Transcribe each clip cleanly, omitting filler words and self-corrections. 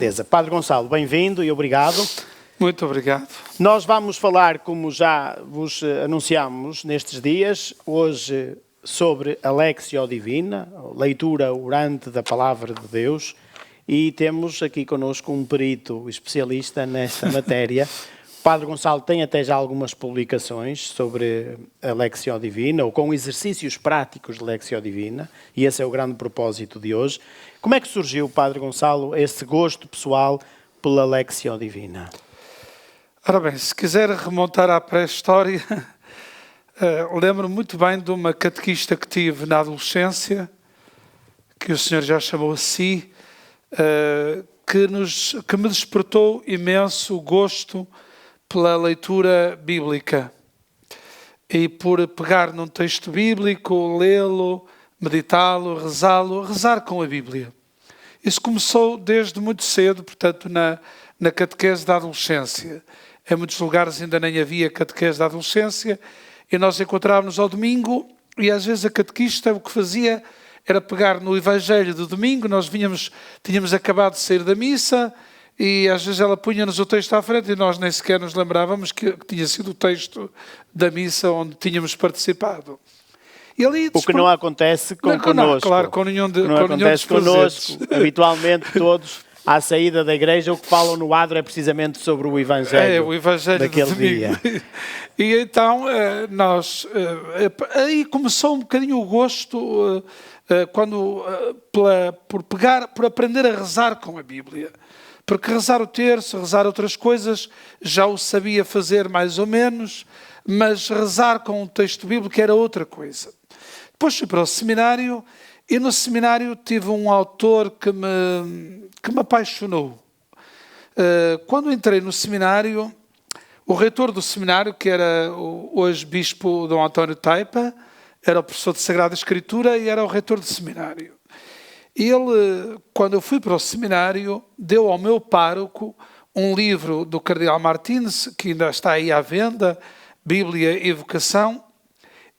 Certeza. Padre Gonçalo, bem-vindo e obrigado. Muito obrigado. Nós vamos falar, como já vos anunciámos nestes dias, hoje sobre a Lectio Divina, leitura orante da Palavra de Deus, e temos aqui connosco um perito especialista nesta matéria. O Padre Gonçalo tem até já algumas publicações sobre a Lectio Divina, ou com exercícios práticos de Lectio Divina, e esse é o grande propósito de hoje. Como é que surgiu, Padre Gonçalo, esse gosto pessoal pela Lectio Divina? Ora bem, se quiser remontar à pré-história, lembro-me muito bem de uma catequista que tive na adolescência, que o senhor já chamou a si, que me despertou imenso o gosto pela leitura bíblica. E por pegar num texto bíblico, lê-lo, meditá-lo, rezá-lo, rezar com a Bíblia. Isso começou desde muito cedo, portanto, na catequese da adolescência. Em muitos lugares ainda nem havia catequese da adolescência, e nós encontrávamos ao domingo, e às vezes a catequista o que fazia era pegar no Evangelho do domingo. Nós tínhamos acabado de sair da missa, e às vezes ela punha-nos o texto à frente, e nós nem sequer nos lembrávamos que tinha sido o texto da missa onde tínhamos participado. E ali, o que não acontece connosco. Não, claro, com nenhum de, não com acontece connosco. Habitualmente todos, à saída da igreja, o que falam no adro é precisamente sobre o Evangelho, o Evangelho daquele dia. E então aí começou um bocadinho o gosto por aprender a rezar com a Bíblia. Porque rezar o terço, rezar outras coisas, já o sabia fazer mais ou menos, mas rezar com o texto bíblico era outra coisa. Depois fui para o seminário, e no seminário tive um autor que me apaixonou. Quando entrei no seminário, o reitor do seminário, que era hoje bispo Dom António Taipa, era o professor de Sagrada Escritura e era o reitor do seminário. Ele, quando eu fui para o seminário, deu ao meu pároco um livro do Cardeal Martins, que ainda está aí à venda, Bíblia e Vocação,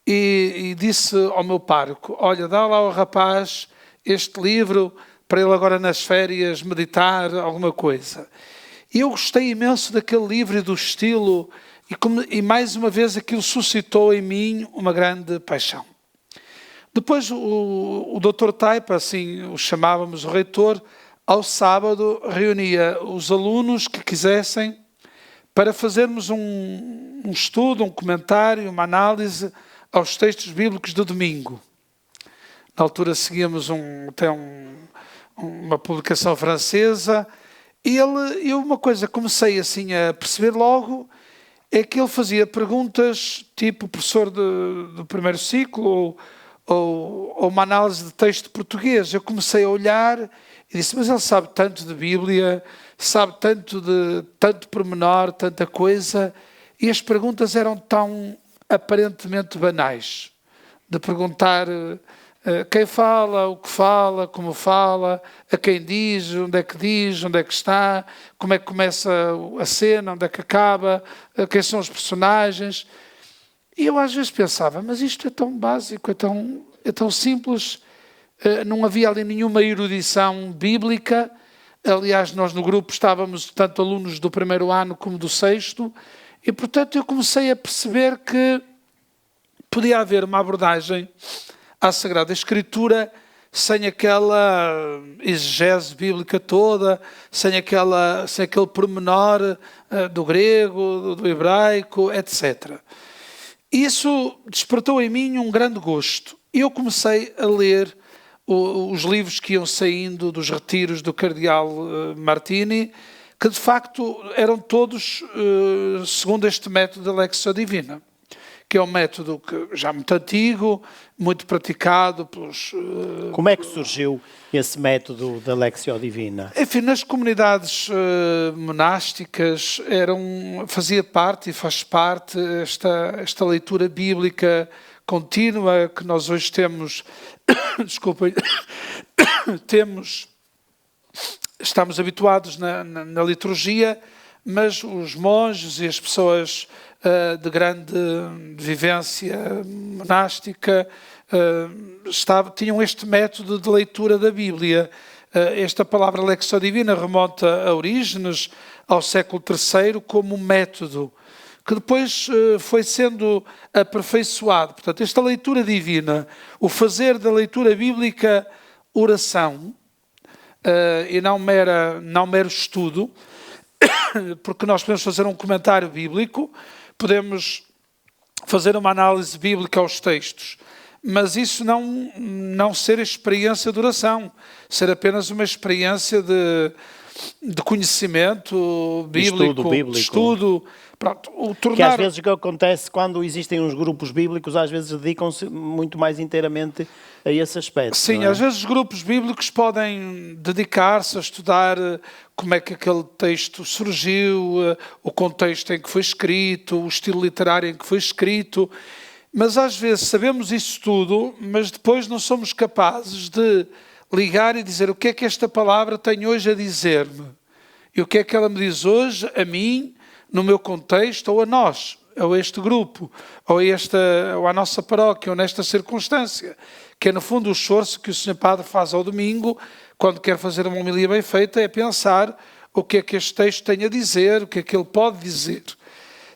e disse ao meu pároco: olha, dá lá ao rapaz este livro para ele agora nas férias meditar alguma coisa. E eu gostei imenso daquele livro e do estilo, e mais uma vez aquilo suscitou em mim uma grande paixão. Depois o Dr. Taipa, assim o chamávamos, o reitor, ao sábado reunia os alunos que quisessem para fazermos um estudo, um comentário, uma análise aos textos bíblicos do domingo. Na altura seguíamos uma publicação francesa, e eu uma coisa comecei assim a perceber logo, é que ele fazia perguntas tipo professor do primeiro ciclo, ou uma análise de texto português. Eu comecei a olhar e disse: mas ele sabe tanto de Bíblia, sabe tanto pormenor, tanta coisa, e as perguntas eram tão aparentemente banais, de perguntar quem fala, o que fala, como fala, a quem diz, onde é que está, como é que começa a cena, onde é que acaba, quem são os personagens. E eu às vezes pensava: mas isto é tão básico, é tão simples, não havia ali nenhuma erudição bíblica. Aliás, nós no grupo estávamos tanto alunos do primeiro ano como do sexto, e portanto eu comecei a perceber que podia haver uma abordagem à Sagrada Escritura sem aquela exegese bíblica toda, sem aquele pormenor do grego, do hebraico, etc. Isso despertou em mim um grande gosto. Eu comecei a ler os livros que iam saindo dos retiros do Cardeal Martini, que de facto eram todos segundo este método da Lectio Divina, que é um método já muito antigo, muito praticado pelos... Como é que surgiu esse método da Lectio Divina? Enfim, nas comunidades monásticas fazia parte e faz parte esta leitura bíblica contínua que nós hoje temos, desculpem, estamos habituados na liturgia, mas os monges e as pessoas de grande vivência monástica tinham este método de leitura da Bíblia Esta palavra Lexio Divina remonta a Orígenes, ao século III, como método, que depois foi sendo aperfeiçoado. Portanto, esta leitura divina, o fazer da leitura bíblica oração, e não mero estudo, porque nós podemos fazer um comentário bíblico, podemos fazer uma análise bíblica aos textos, mas isso não ser a experiência de oração, ser apenas uma experiência de conhecimento bíblico, de estudo. Pronto, Que às vezes o que acontece quando existem uns grupos bíblicos, às vezes dedicam-se muito mais inteiramente a esse aspecto. Sim, às vezes os grupos bíblicos podem dedicar-se a estudar como é que aquele texto surgiu, o contexto em que foi escrito, o estilo literário em que foi escrito, mas às vezes sabemos isso tudo, mas depois não somos capazes de ligar e dizer o que é que esta palavra tem hoje a dizer-me e o que é que ela me diz hoje a mim, no meu contexto, ou a nós, ou a este grupo, ou à nossa paróquia, ou nesta circunstância, que é no fundo o esforço que o Sr. Padre faz ao domingo, quando quer fazer uma homilia bem feita, é pensar o que é que este texto tem a dizer, o que é que ele pode dizer.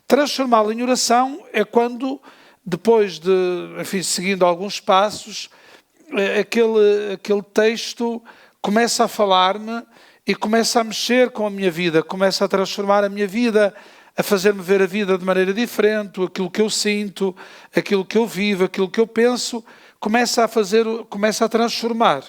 Transformá-lo em oração é quando, depois de, enfim, seguindo alguns passos, aquele texto começa a falar-me e começa a mexer com a minha vida, começa a transformar a minha vida, a fazer-me ver a vida de maneira diferente, aquilo que eu sinto, aquilo que eu vivo, aquilo que eu penso, começa a transformar.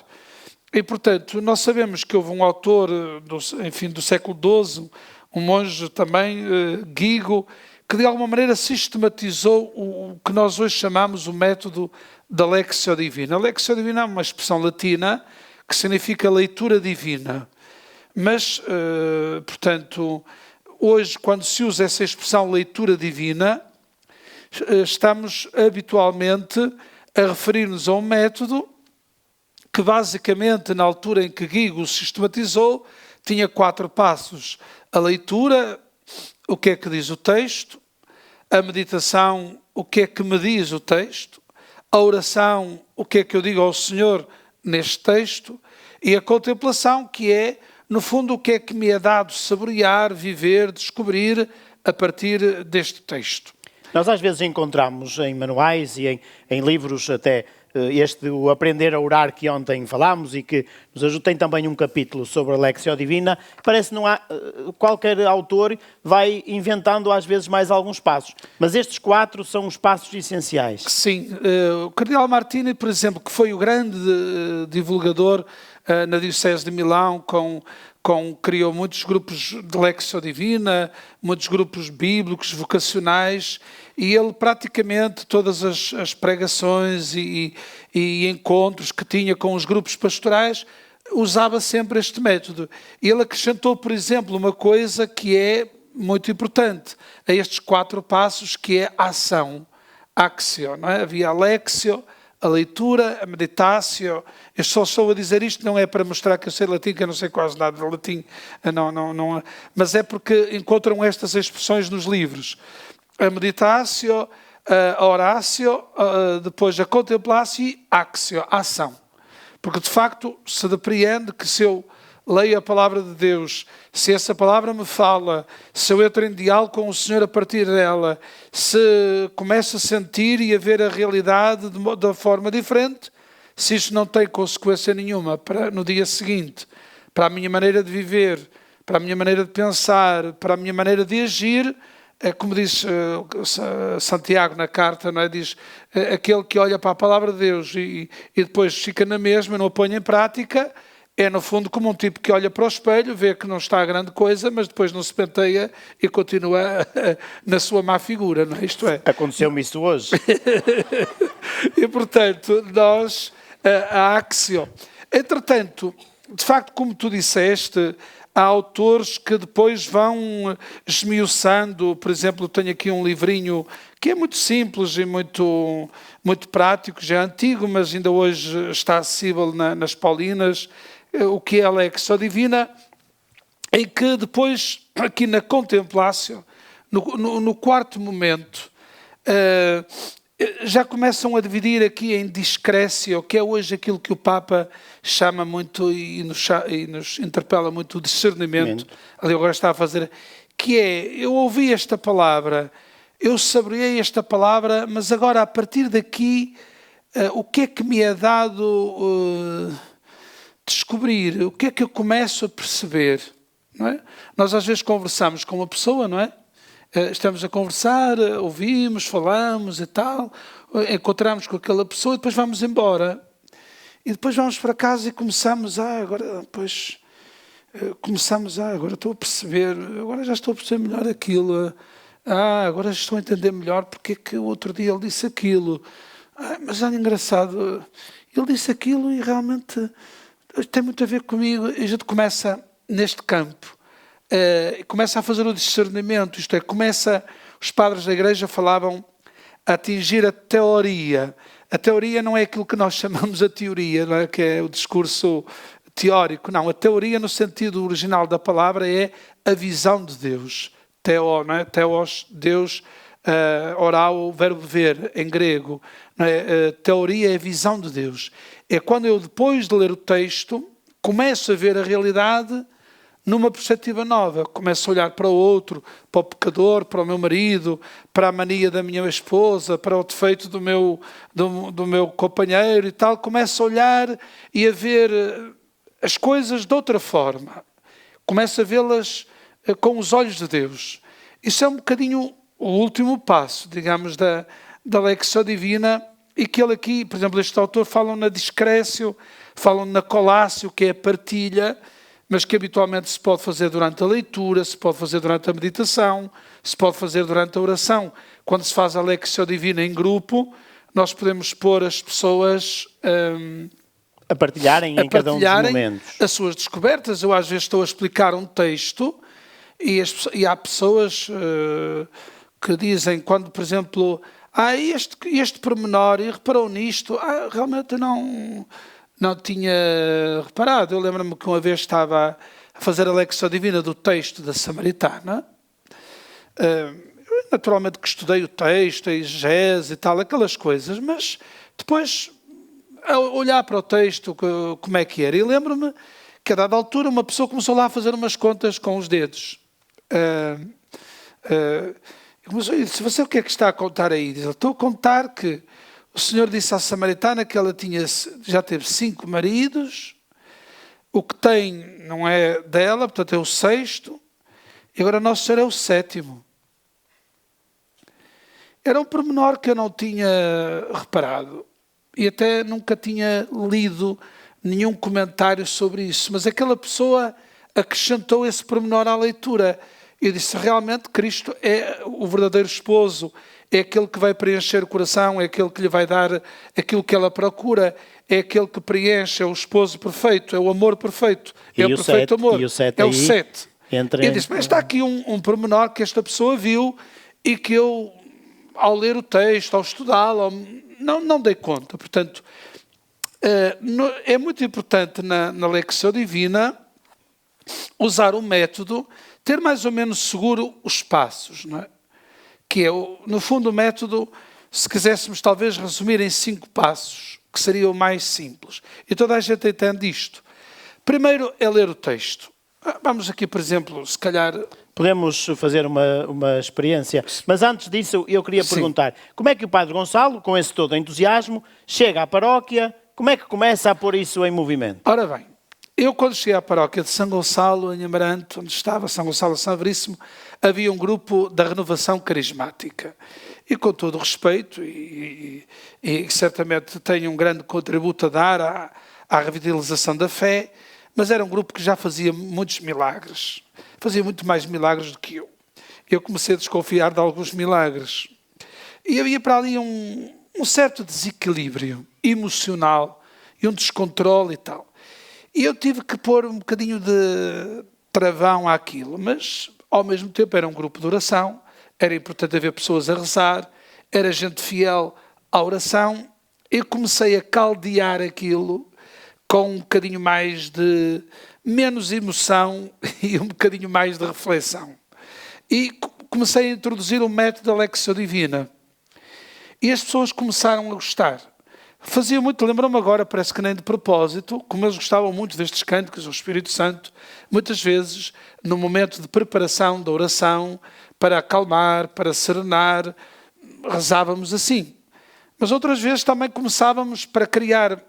E, portanto, nós sabemos que houve um autor, do século XII, um monge também, Guigo, que de alguma maneira sistematizou o que nós hoje chamamos o método da Lexio Divina. A Lexio Divina é uma expressão latina que significa leitura divina. Mas, portanto, hoje, quando se usa essa expressão leitura divina, estamos habitualmente a referir-nos a um método que, basicamente, na altura em que Guigo sistematizou, tinha 4 passos. A leitura, o que é que diz o texto; a meditação, o que é que me diz o texto; a oração, o que é que eu digo ao Senhor neste texto; e a contemplação, que é, no fundo, o que é que me é dado saborear, viver, descobrir a partir deste texto. Nós às vezes encontramos em manuais e em livros até o Aprender a Orar que ontem falámos e que nos ajuda, tem também um capítulo sobre a Lexio Divina. Parece que não há, qualquer autor vai inventando às vezes mais alguns passos, mas estes 4 são os passos essenciais. Sim, o Cardeal Martini, por exemplo, que foi o grande divulgador na Diocese de Milão, criou muitos grupos de Lexio Divina, muitos grupos bíblicos, vocacionais, e ele praticamente todas as pregações e encontros que tinha com os grupos pastorais usava sempre este método. Ele acrescentou, por exemplo, uma coisa que é muito importante a estes 4 passos, que é a ação, axio, não é? Havia a Lexio, a leitura, a meditatio. Eu só estou a dizer isto, não é para mostrar que eu sei latim, que eu não sei quase nada de latim, não, mas é porque encontram estas expressões nos livros. A meditatio, a oratio, depois a contemplatio e axio, a ação. Porque de facto se depreende que se eu leio a palavra de Deus, se essa palavra me fala, se eu entro em diálogo com o Senhor a partir dela, se começo a sentir e a ver a realidade de forma diferente, se isso não tem consequência nenhuma no dia seguinte, para a minha maneira de viver, para a minha maneira de pensar, para a minha maneira de agir, como diz Santiago na carta, não é? Diz, aquele que olha para a palavra de Deus e depois fica na mesma, não a põe em prática, é no fundo como um tipo que olha para o espelho, vê que não está a grande coisa, mas depois não se penteia e continua na sua má figura, não é? Isto é. Aconteceu-me isso hoje. E portanto, nós, a axio. Entretanto, de facto, como tu disseste, há autores que depois vão esmiuçando. Por exemplo, tenho aqui um livrinho que é muito simples e muito prático, já é antigo, mas ainda hoje está acessível nas Paulinas, o que é a Lexio Divina, em que depois, aqui na Contemplatio, no 4º momento, já começam a dividir aqui em discrécio, que é hoje aquilo que o Papa chama muito e nos interpela muito o discernimento. Ali agora está a fazer, que é, eu ouvi esta palavra, eu saboreei esta palavra, mas agora a partir daqui, o que é que me é dado descobrir? O que é que eu começo a perceber? Não é? Nós às vezes conversamos com uma pessoa, não é? Estamos a conversar, ouvimos, falamos e tal, encontramos com aquela pessoa e depois vamos embora. E depois vamos para casa e começamos agora estou a perceber, agora já estou a perceber melhor aquilo. Agora já estou a entender melhor porque é que o outro dia ele disse aquilo. Mas é engraçado, ele disse aquilo e realmente tem muito a ver comigo. E a gente começa neste campo. Começa a fazer o discernimento, isto é, os padres da igreja falavam a atingir a teoria. A teoria não é aquilo que nós chamamos a teoria, não é? Que é o discurso teórico. Não, a teoria no sentido original da palavra é a visão de Deus. Theo, não é? Theos, Deus, oral, o verbo ver em grego. Não é? Teoria é a visão de Deus. É quando eu, depois de ler o texto, começo a ver a realidade numa perspectiva nova. Começo a olhar para o outro, para o pecador, para o meu marido, para a mania da minha esposa, para o defeito do meu companheiro e tal. Começo a olhar e a ver as coisas de outra forma. Começo a vê-las com os olhos de Deus. Isso é um bocadinho o último passo, digamos, da Lectio Divina, e que ele aqui, por exemplo, este autor, falam na discrécio, falam na colácio, que é a partilha, mas que habitualmente se pode fazer durante a leitura, se pode fazer durante a meditação, se pode fazer durante a oração. Quando se faz a Lectio Divina em grupo, nós podemos pôr as pessoas a partilharem em cada um dos momentos as suas descobertas. Eu às vezes estou a explicar um texto e há pessoas que dizem, quando, por exemplo, este pormenor, e reparou nisto, realmente não tinha reparado. Eu lembro-me que uma vez estava a fazer a Lectio Divina do texto da Samaritana. Naturalmente que estudei o texto, a exegese e tal, aquelas coisas, mas depois, a olhar para o texto, como é que era, e lembro-me que a dada altura uma pessoa começou lá a fazer umas contas com os dedos. Começou, disse, você o que é que está a contar aí? Diz, estou a contar que o Senhor disse à Samaritana que ela já teve 5 maridos, o que tem não é dela, portanto é o 6º, e agora Nosso Senhor é o 7º. Era um pormenor que eu não tinha reparado, e até nunca tinha lido nenhum comentário sobre isso, mas aquela pessoa acrescentou esse pormenor à leitura. Eu disse, realmente Cristo é o verdadeiro esposo, é aquele que vai preencher o coração, é aquele que lhe vai dar aquilo que ela procura, é aquele que preenche, é o esposo perfeito, é o amor perfeito, é o perfeito amor, é o 7. Eu disse, mas está aqui um pormenor que esta pessoa viu e que eu, ao ler o texto, ao estudá-lo, não dei conta. Portanto, é muito importante na Lectio Divina usar um método, ter mais ou menos seguro os passos, não é? Que é, no fundo, o método, se quiséssemos talvez resumir em 5 passos, que seria o mais simples. E toda a gente entende isto. Primeiro é ler o texto. Vamos aqui, por exemplo, se calhar... Podemos fazer uma experiência. Mas antes disso, eu queria perguntar, como é que o Padre Gonçalo, com esse todo entusiasmo, chega à paróquia, como é que começa a pôr isso em movimento? Ora bem, eu quando cheguei à paróquia de São Gonçalo, em Amarante, onde estava São Gonçalo São Veríssimo, havia um grupo da renovação carismática. E com todo o respeito, e certamente tenho um grande contributo a dar à revitalização da fé, mas era um grupo que já fazia muitos milagres. Fazia muito mais milagres do que eu. Eu comecei a desconfiar de alguns milagres. E havia para ali um certo desequilíbrio emocional e um descontrole e tal. E eu tive que pôr um bocadinho de travão àquilo, mas ao mesmo tempo era um grupo de oração, era importante haver pessoas a rezar, era gente fiel à oração. Eu comecei a caldear aquilo com um bocadinho mais de menos emoção e um bocadinho mais de reflexão. E comecei a introduzir o método da Lectio Divina. E as pessoas começaram a gostar. Fazia muito, lembro-me agora, parece que nem de propósito, como eles gostavam muito destes cânticos, o Espírito Santo, muitas vezes, no momento de preparação da oração, para acalmar, para serenar, rezávamos assim. Mas outras vezes também começávamos para criar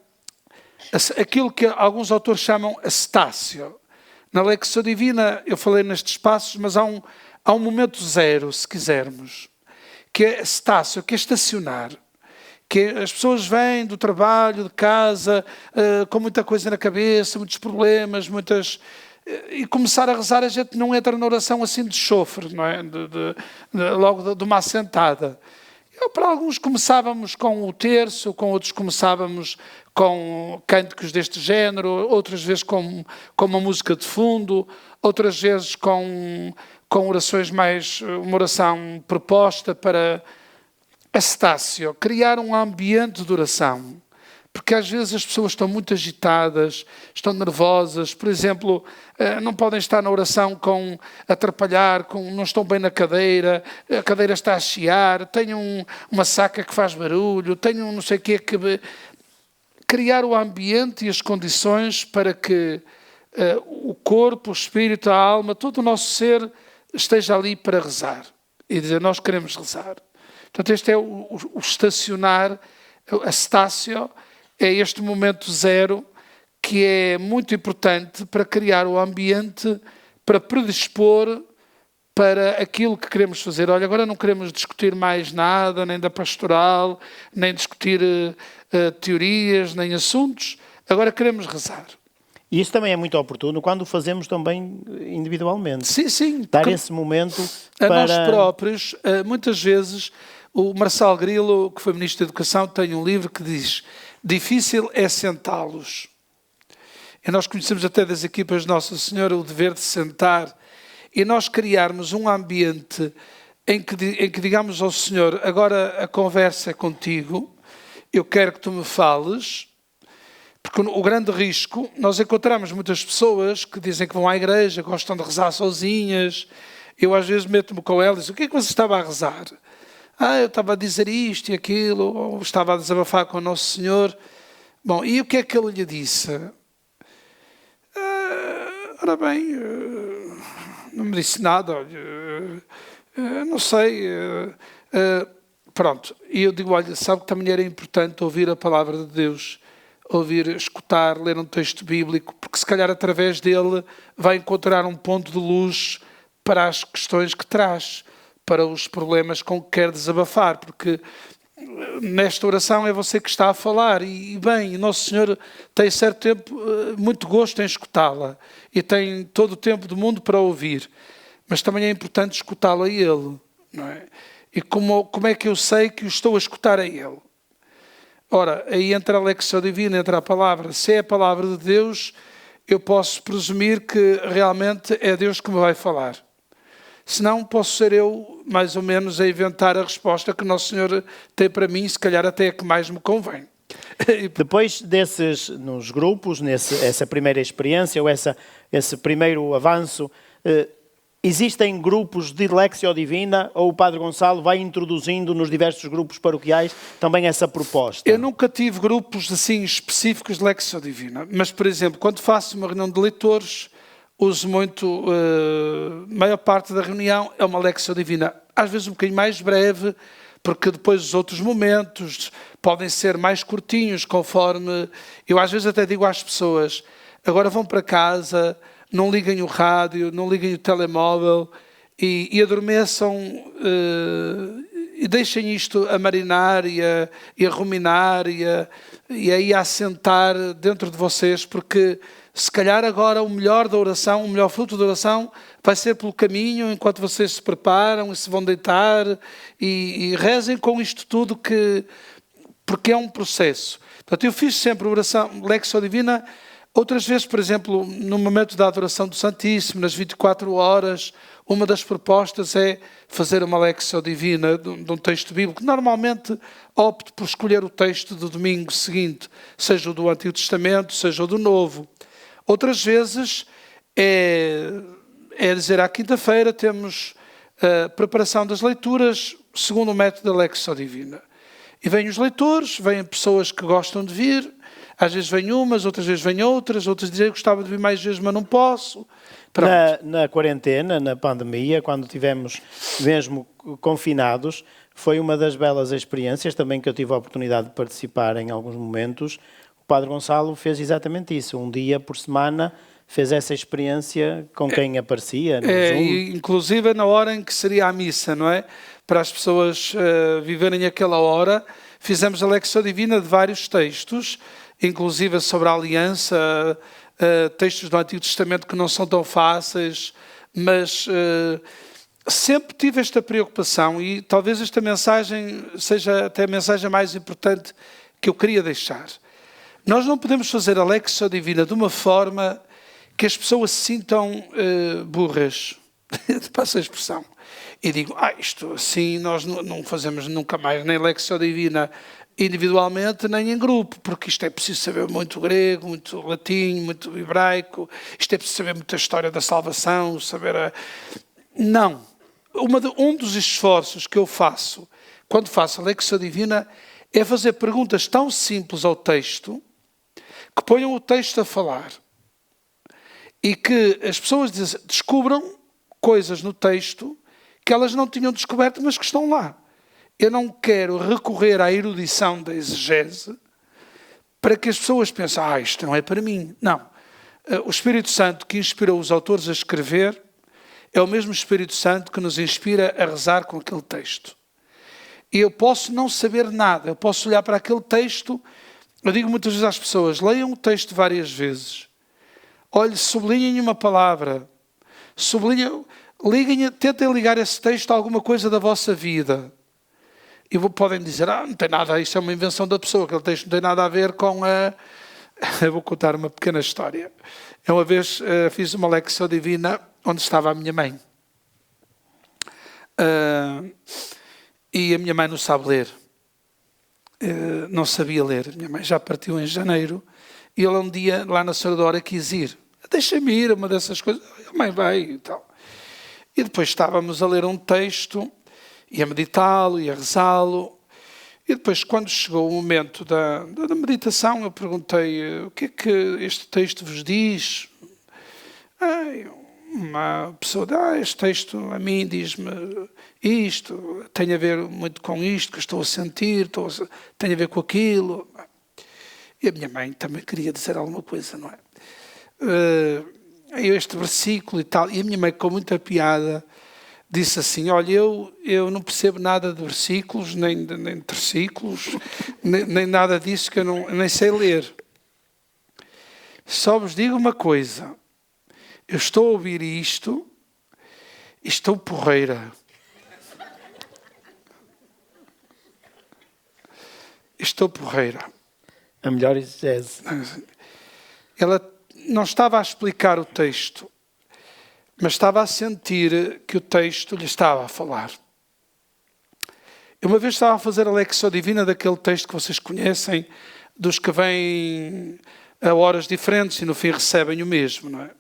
aquilo que alguns autores chamam a cetáceo. Na Lectio Divina, eu falei nestes passos, mas há um momento zero, se quisermos, que é a cetáceo, que é estacionar. Que as pessoas vêm do trabalho, de casa, com muita coisa na cabeça, muitos problemas, e começar a rezar, a gente não entra na oração assim de chofre, não é? Logo de uma assentada. Para alguns começávamos com o terço, com outros começávamos com cânticos deste género, outras vezes com uma música de fundo, outras vezes com orações mais, uma oração proposta para a cetáceo, criar um ambiente de oração. Porque às vezes as pessoas estão muito agitadas, estão nervosas, por exemplo, não podem estar na oração atrapalhar, não estão bem na cadeira, a cadeira está a chiar, têm uma saca que faz barulho, têm não sei o quê. Criar o ambiente e as condições para que o corpo, o espírito, a alma, todo o nosso ser esteja ali para rezar. E dizer, nós queremos rezar. Portanto, este é o estacionar, a cetáceo, é este momento zero que é muito importante para criar o ambiente, para predispor para aquilo que queremos fazer. Olha, agora não queremos discutir mais nada, nem da pastoral, nem discutir teorias, nem assuntos. Agora queremos rezar. E isso também é muito oportuno quando o fazemos também individualmente. Sim, sim. Dar esse momento a para... nós próprios, muitas vezes, o Marçal Grilo, que foi Ministro da Educação, tem um livro que diz: difícil é sentá-los. E nós conhecemos até das equipas de Nossa Senhora o dever de sentar e nós criarmos um ambiente em que digamos ao Senhor, agora a conversa é contigo, eu quero que tu me fales, porque o grande risco, nós encontramos muitas pessoas que dizem que vão à igreja, gostam de rezar sozinhas, eu às vezes meto-me com elas e digo, o que é que você estava a rezar? Eu estava a dizer isto e aquilo, ou estava a desabafar com o Nosso Senhor. Bom, e o que é que ele lhe disse? Ora bem, não me disse nada, não sei. Pronto, e eu digo, olha, sabe que também era importante ouvir a palavra de Deus, ouvir, escutar, ler um texto bíblico, porque se calhar através dele vai encontrar um ponto de luz para as questões que traz, para os problemas com que quer desabafar, porque nesta oração é você que está a falar e bem, o Nosso Senhor tem certo tempo, muito gosto em escutá-la e tem todo o tempo do mundo para ouvir, mas também é importante escutá-lo a Ele, não é? E como é que eu sei que o estou a escutar a Ele? Ora, aí entra a Lectio Divina, entra a palavra. Se é a palavra de Deus, eu posso presumir que realmente é Deus que me vai falar. Senão posso ser eu, mais ou menos, a inventar a resposta que Nosso Senhor tem para mim, se calhar até a que mais me convém. Depois desses, nos grupos, essa primeira experiência, ou esse primeiro avanço, existem grupos de Lectio Divina, ou o Padre Gonçalo vai introduzindo nos diversos grupos paroquiais também essa proposta? Eu nunca tive grupos assim específicos de Lectio Divina, mas, por exemplo, quando faço uma reunião de leitores, uso muito, a maior parte da reunião é uma Lectio Divina, às vezes um bocadinho mais breve, porque depois os outros momentos podem ser mais curtinhos, conforme... Eu às vezes até digo às pessoas, agora vão para casa, não liguem o rádio, não liguem o telemóvel e adormeçam e deixem isto a marinar e a ruminar e aí a assentar dentro de vocês, porque se calhar agora o melhor da oração, o melhor fruto da oração vai ser pelo caminho, enquanto vocês se preparam e se vão deitar e rezem com isto tudo, porque é um processo. Portanto, eu fiz sempre oração Lectio Divina, outras vezes, por exemplo, no momento da adoração do Santíssimo, nas 24 horas, uma das propostas é fazer uma Lectio Divina de um texto bíblico. Normalmente opto por escolher o texto do domingo seguinte, seja o do Antigo Testamento, seja o do Novo. Outras vezes é dizer, à quinta-feira temos a preparação das leituras segundo o método da Lectio Divina. E vêm os leitores, vêm pessoas que gostam de vir, às vezes vêm umas, outras vezes vêm outras dizem que gostava de vir mais vezes, mas não posso. Na quarentena, na pandemia, quando estivemos mesmo confinados, foi uma das belas experiências também que eu tive a oportunidade de participar em alguns momentos. O Padre Gonçalo fez exatamente isso, um dia por semana fez essa experiência com quem aparecia no Zoom. Inclusive na hora em que seria a missa, não é? Para as pessoas viverem aquela hora, fizemos a Lectio Divina de vários textos, inclusive sobre a aliança, textos do Antigo Testamento que não são tão fáceis, mas sempre tive esta preocupação e talvez esta mensagem seja até a mensagem mais importante que eu queria deixar. Nós não podemos fazer a Lectio Divina de uma forma que as pessoas se sintam burras, passa a expressão, e digo, isto assim nós não fazemos nunca mais nem Lectio Divina individualmente nem em grupo, porque isto é preciso saber muito grego, muito latim, muito hebraico, isto é preciso saber muita história da salvação, saber Não. Um dos esforços que eu faço quando faço a Lectio Divina é fazer perguntas tão simples ao texto que ponham o texto a falar e que as pessoas descubram coisas no texto que elas não tinham descoberto, mas que estão lá. Eu não quero recorrer à erudição da exegese para que as pessoas pensem, isto não é para mim. Não. O Espírito Santo que inspirou os autores a escrever é o mesmo Espírito Santo que nos inspira a rezar com aquele texto. E eu posso não saber nada, eu posso olhar para aquele texto, eu digo muitas vezes às pessoas, leiam o texto várias vezes. Olhe, sublinhem uma palavra, tentem ligar esse texto a alguma coisa da vossa vida. E podem dizer, não tem nada, isso é uma invenção da pessoa, aquele texto não tem nada a ver com a... Eu vou contar uma pequena história. Eu uma vez fiz uma Lectio Divina onde estava a minha mãe. E a minha mãe não sabe ler. Não sabia ler. A minha mãe já partiu em janeiro. E ela um dia, lá na Senhora da Hora, quis ir. Deixa-me ir, uma dessas coisas. A mãe vai e tal. E depois estávamos a ler um texto, e a meditá-lo, e a rezá-lo. E depois, quando chegou o momento da meditação, eu perguntei, o que é que este texto vos diz? Uma pessoa diz, este texto a mim diz-me isto, tem a ver muito com isto que estou a sentir, tem a ver com aquilo. E a minha mãe também queria dizer alguma coisa, não é? Este versículo e tal. E a minha mãe, com muita piada, disse assim, olha, eu não percebo nada de versículos, nem de triciclos, nem nada disso que eu nem sei ler. Só vos digo uma coisa, eu estou a ouvir isto e estou porreira. Estou porreira. A melhor exegese. Ela não estava a explicar o texto, mas estava a sentir que o texto lhe estava a falar. Eu uma vez estava a fazer a Lectio Divina daquele texto que vocês conhecem, dos que vêm a horas diferentes e no fim recebem o mesmo, não é?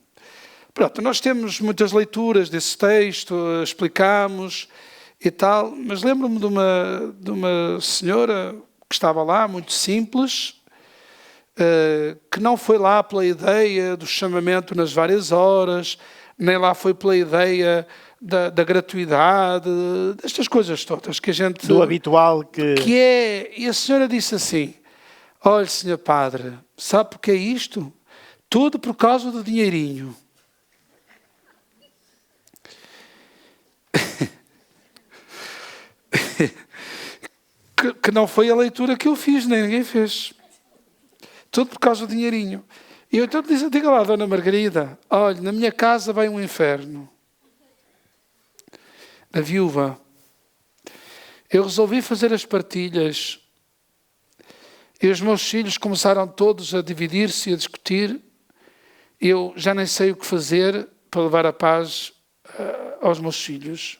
Pronto, nós temos muitas leituras desse texto, explicamos e tal, mas lembro-me de uma senhora que estava lá, muito simples, que não foi lá pela ideia do chamamento nas várias horas, nem lá foi pela ideia da gratuidade, destas coisas todas que a gente... Do habitual que é... E a senhora disse assim, olha, senhor padre, sabe porque é isto? Tudo por causa do dinheirinho. que não foi a leitura que eu fiz, nem ninguém fez. Tudo por causa do dinheirinho. E eu então disse, diga lá, Dona Margarida, olha, na minha casa vai um inferno. A viúva. Eu resolvi fazer as partilhas. E os meus filhos começaram todos a dividir-se e a discutir. Eu já nem sei o que fazer para levar a paz aos meus filhos.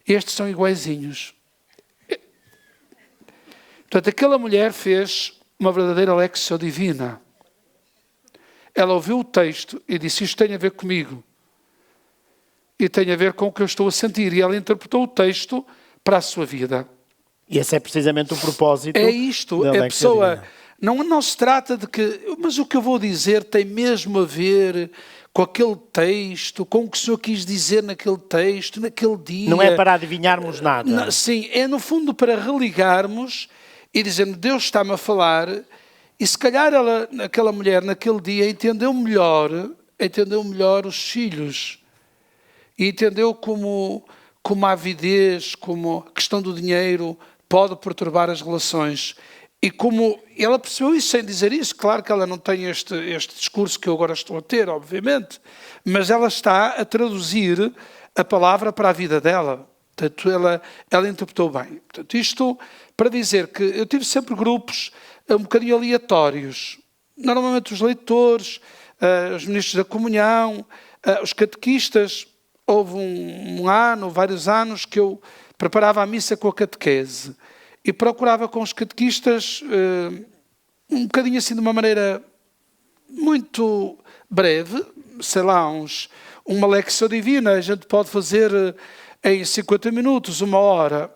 Estes são iguaizinhos. Portanto, aquela mulher fez uma verdadeira Lectio Divina. Ela ouviu o texto e disse, isto tem a ver comigo. E tem a ver com o que eu estou a sentir. E ela interpretou o texto para a sua vida. E esse é precisamente o propósito. É isto, da a Lectio pessoa... Divina. Não se trata de que... Mas o que eu vou dizer tem mesmo a ver com aquele texto, com o que o Senhor quis dizer naquele texto, naquele dia. Não é para adivinharmos nada. Sim, é no fundo para religarmos e dizermos, Deus está-me a falar, e se calhar aquela mulher naquele dia entendeu melhor os filhos, e entendeu como a avidez, como a questão do dinheiro pode perturbar as relações. E como ela percebeu isso sem dizer isso, claro que ela não tem este discurso que eu agora estou a ter, obviamente, mas ela está a traduzir a palavra para a vida dela. Portanto, ela interpretou bem. Portanto, isto para dizer que eu tive sempre grupos um bocadinho aleatórios. Normalmente os leitores, os ministros da comunhão, os catequistas. Houve um ano, vários anos, que eu preparava a missa com a catequese. E procurava com os catequistas, um bocadinho assim de uma maneira muito breve, sei lá, uma Lectio Divina, a gente pode fazer em 50 minutos, 1 hora.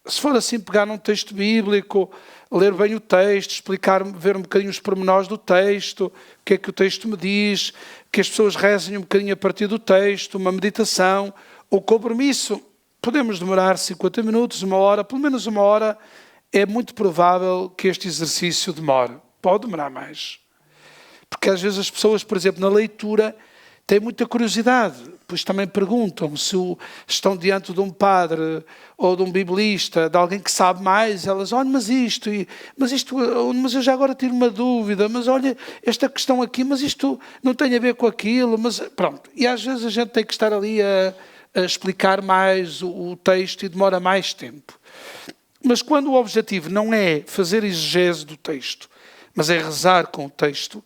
Se for assim, pegar num texto bíblico, ler bem o texto, explicar, ver um bocadinho os pormenores do texto, o que é que o texto me diz, que as pessoas rezem um bocadinho a partir do texto, uma meditação, o compromisso. Podemos demorar 50 minutos, 1 hora, pelo menos 1 hora, é muito provável que este exercício demore. Pode demorar mais. Porque às vezes as pessoas, por exemplo, na leitura, têm muita curiosidade. Pois também perguntam se estão diante de um padre ou de um biblista, de alguém que sabe mais. Elas, olha, mas eu já agora tiro uma dúvida, mas olha, esta questão aqui, mas isto não tem a ver com aquilo. Mas pronto. E às vezes a gente tem que estar ali a explicar mais o texto e demora mais tempo. Mas quando o objetivo não é fazer exegese do texto, mas é rezar com o texto,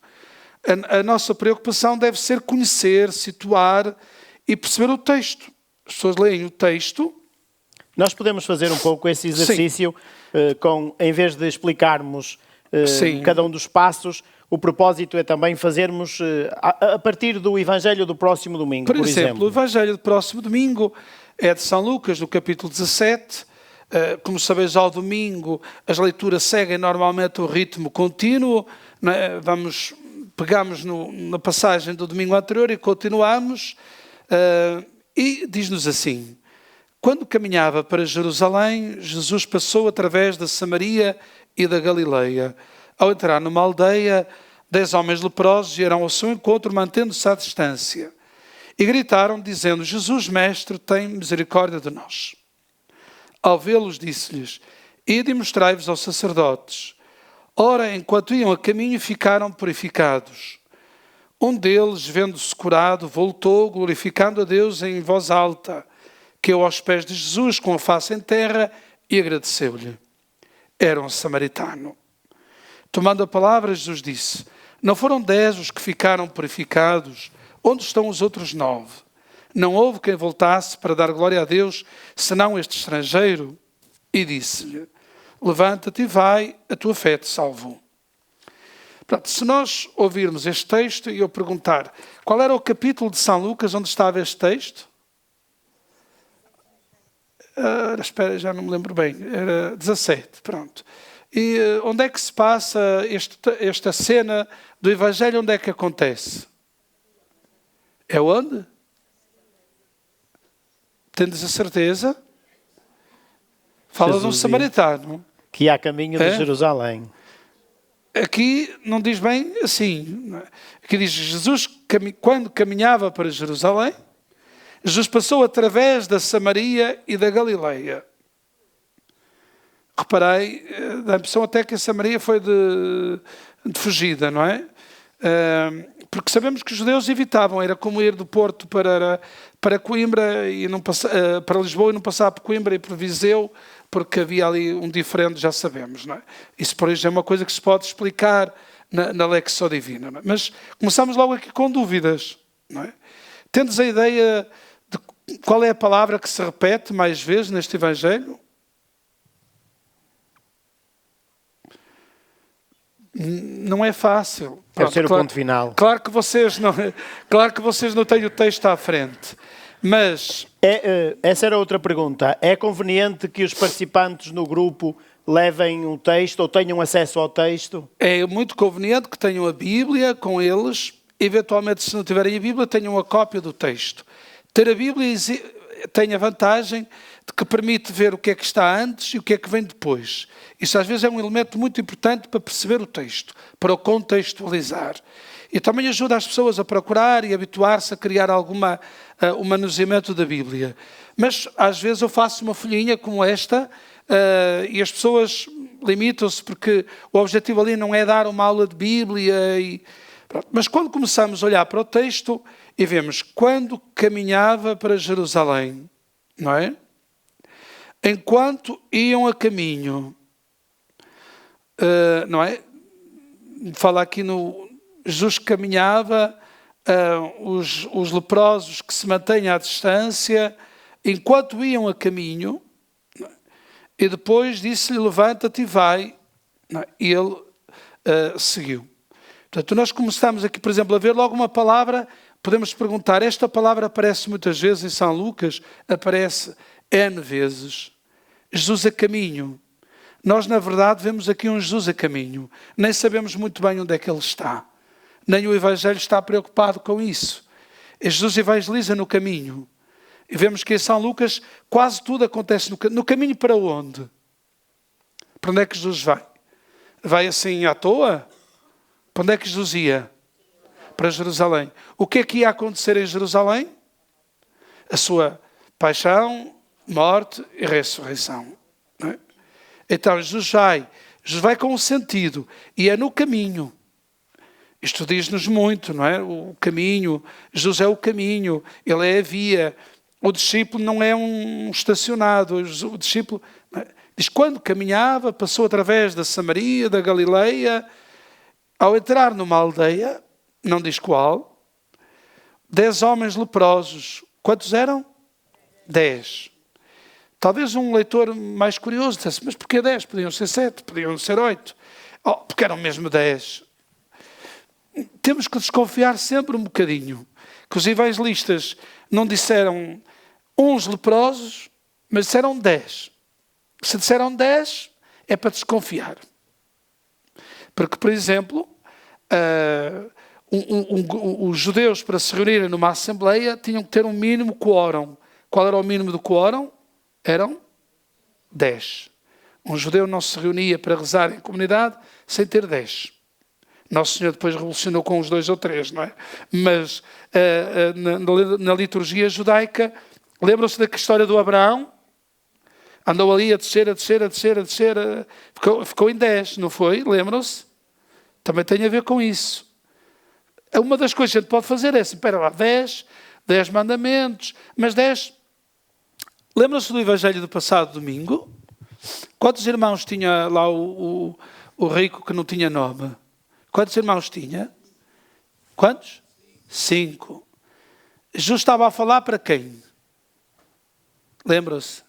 a nossa preocupação deve ser conhecer, situar e perceber o texto. As pessoas leem o texto. Nós podemos fazer um pouco esse exercício em vez de explicarmos cada um dos passos. O propósito é também fazermos a partir do Evangelho do próximo domingo, por exemplo. O Evangelho do próximo domingo é de São Lucas, no capítulo 17. Como sabeis, ao domingo as leituras seguem normalmente o ritmo contínuo. Pegamos na passagem do domingo anterior e continuamos. E diz-nos assim: quando caminhava para Jerusalém, Jesus passou através da Samaria e da Galileia. Ao entrar numa aldeia, 10 homens leprosos vieram ao seu encontro, mantendo-se à distância. E gritaram, dizendo: Jesus, mestre, tem misericórdia de nós. Ao vê-los, disse-lhes: ide e mostrai-vos aos sacerdotes. Ora, enquanto iam a caminho, ficaram purificados. Um deles, vendo-se curado, voltou, glorificando a Deus em voz alta, caiu aos pés de Jesus com a face em terra e agradeceu-lhe. Era um samaritano. Tomando a palavra, Jesus disse: não foram 10 os que ficaram purificados? Onde estão os outros 9? Não houve quem voltasse para dar glória a Deus, senão este estrangeiro? E disse-lhe: levanta-te e vai, a tua fé te salvou. Portanto, se nós ouvirmos este texto e eu perguntar qual era o capítulo de São Lucas onde estava este texto? Espera, já não me lembro bem. Era 17, pronto. E onde é que se passa esta cena do Evangelho? Onde é que acontece? É onde? Tendes a certeza? Fala de um samaritano. Que ia a caminho de Jerusalém. Aqui não diz bem assim. Aqui diz: Jesus, quando caminhava para Jerusalém, Jesus passou através da Samaria e da Galileia. Reparei, dá a impressão até que a Samaria foi de fugida, não é? Porque sabemos que os judeus evitavam, era como ir do Porto para Coimbra, e não para Lisboa e não passar por Coimbra e por Viseu, porque havia ali um diferente, já sabemos, não é? Isso, por exemplo, é uma coisa que se pode explicar na Lectio Divina. Não é? Mas começamos logo aqui com dúvidas, não é? Tendes a ideia de qual é a palavra que se repete mais vezes neste Evangelho? Não é fácil. Deve ser o ponto final. Claro que vocês não têm o texto à frente. Mas Essa era outra pergunta. É conveniente que os participantes no grupo levem um texto ou tenham acesso ao texto? é muito conveniente que tenham a Bíblia com eles. Eventualmente, se não tiverem a Bíblia, tenham a cópia do texto. Ter a Bíblia tem a vantagem de que permite ver o que é que está antes e o que é que vem depois. Isso às vezes é um elemento muito importante para perceber o texto, para o contextualizar. E também ajuda as pessoas a procurar e habituar-se a criar um manuseamento da Bíblia. Mas às vezes eu faço uma folhinha como esta e as pessoas limitam-se porque o objetivo ali não é dar uma aula de Bíblia. Mas quando começamos a olhar para o texto e vemos quando caminhava para Jerusalém, não é? Enquanto iam a caminho, não é? Fala aqui Jesus caminhava, os leprosos que se mantêm à distância, enquanto iam a caminho, e depois disse-lhe, levanta-te e vai, e ele seguiu. Portanto, nós começamos aqui, por exemplo, a ver logo uma palavra, podemos perguntar, esta palavra aparece muitas vezes em São Lucas, aparece N vezes, Jesus a caminho. Nós, na verdade, vemos aqui um Jesus a caminho. Nem sabemos muito bem onde é que ele está. Nem o Evangelho está preocupado com isso. Jesus evangeliza no caminho. E vemos que em São Lucas quase tudo acontece no caminho para onde? Para onde é que Jesus vai? Vai assim à toa? Para onde é que Jesus ia? Para Jerusalém. O que é que ia acontecer em Jerusalém? A sua paixão, morte e ressurreição. Não é? Então Jesus vai com um sentido e é no caminho. Isto diz-nos muito, não é? O caminho, Jesus é o caminho, ele é a via. O discípulo não é um estacionado. O discípulo diz quando caminhava, passou através da Samaria, da Galileia, ao entrar numa aldeia, não diz qual, 10 homens leprosos. Quantos eram? 10. Talvez um leitor mais curioso dissesse, mas porquê 10? Podiam ser 7, podiam ser 8. Oh, porque eram mesmo 10. Temos que desconfiar sempre um bocadinho. Que os evangelistas não disseram uns leprosos, mas disseram 10. Se disseram 10, é para desconfiar. Porque, por exemplo, os judeus, para se reunirem numa assembleia, tinham que ter um mínimo quórum. Qual era o mínimo do quórum? Eram 10. Um judeu não se reunia para rezar em comunidade sem ter 10. Nosso Senhor depois revolucionou com os 2 ou 3, não é? Mas na liturgia judaica, lembram-se da história do Abraão? Andou ali a descer, ficou em 10, não foi? Lembram-se? Também tem a ver com isso. Uma das coisas que a gente pode fazer é assim, espera lá, 10 mandamentos, mas 10... Lembram-se do Evangelho do passado domingo? Quantos irmãos tinha lá o rico que não tinha nome? Quantos irmãos tinha? Quantos? 5. Jesus estava a falar para quem? Lembram-se?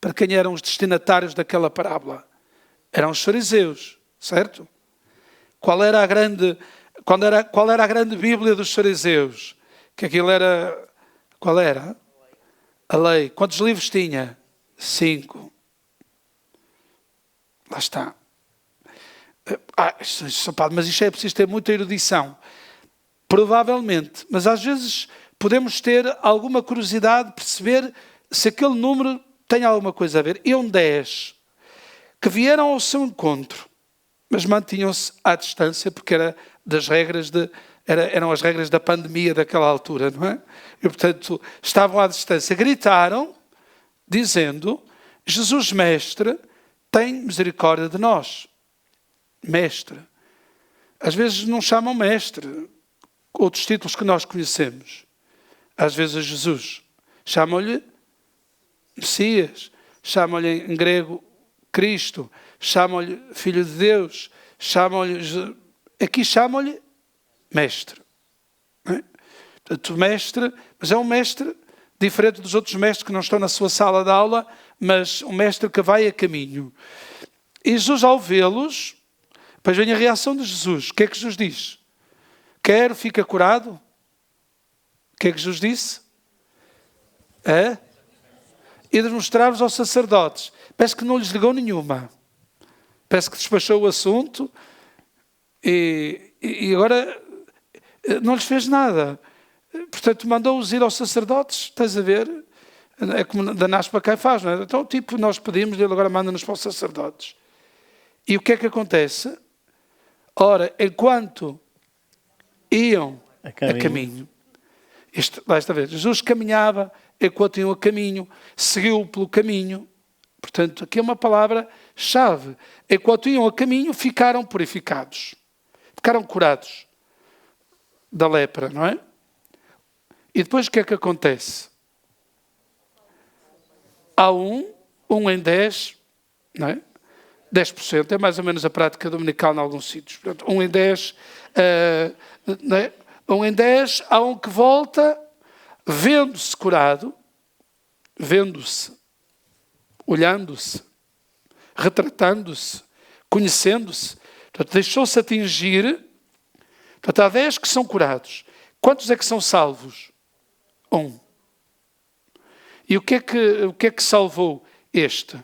Para quem eram os destinatários daquela parábola? Eram os fariseus, certo? Qual era a grande Bíblia dos fariseus? Que aquilo era... Qual era? A lei. Quantos livros tinha? 5. Lá está. Mas isto é preciso ter muita erudição. Provavelmente. Mas às vezes podemos ter alguma curiosidade de perceber se aquele número tem alguma coisa a ver. Iam 10 que vieram ao seu encontro, mas mantinham-se à distância porque eram as regras da pandemia daquela altura, não é? E, portanto, estavam à distância. Gritaram, dizendo, Jesus Mestre, tem misericórdia de nós. Mestre. Às vezes não chamam Mestre, outros títulos que nós conhecemos. Às vezes a Jesus. Chamam-lhe Messias, chamam-lhe em grego Cristo, chamam-lhe Filho de Deus, aqui chamam-lhe Mestre. Portanto, mestre, mas é um mestre diferente dos outros mestres que não estão na sua sala de aula, mas um mestre que vai a caminho. E Jesus, ao vê-los, depois vem a reação de Jesus. O que é que Jesus diz? Quero, fica curado. O que é que Jesus disse? E de mostrar-vos aos sacerdotes. Parece que não lhes ligou nenhuma. Parece que despachou o assunto e agora não lhes fez nada. Portanto, mandou-os ir aos sacerdotes, estás a ver? É como da nasce para cá faz, não é? Então, tipo, nós pedimos, ele agora manda-nos para os sacerdotes. E o que é que acontece? Ora, enquanto iam a caminho, lá está a ver, Jesus caminhava enquanto iam a caminho, seguiu pelo caminho. Portanto, aqui é uma palavra-chave. Enquanto iam a caminho, ficaram purificados. Ficaram curados da lepra, não é? E depois o que é que acontece? Há um em 10, não é? 10%, é mais ou menos a prática dominical em alguns sítios. Portanto, 1 em 10, não é? 1 em 10, há um que volta, vendo-se curado, vendo-se, olhando-se, retratando-se, conhecendo-se. Portanto, deixou-se atingir. Portanto, há 10 que são curados. Quantos é que são salvos? 1. E o que é que salvou este?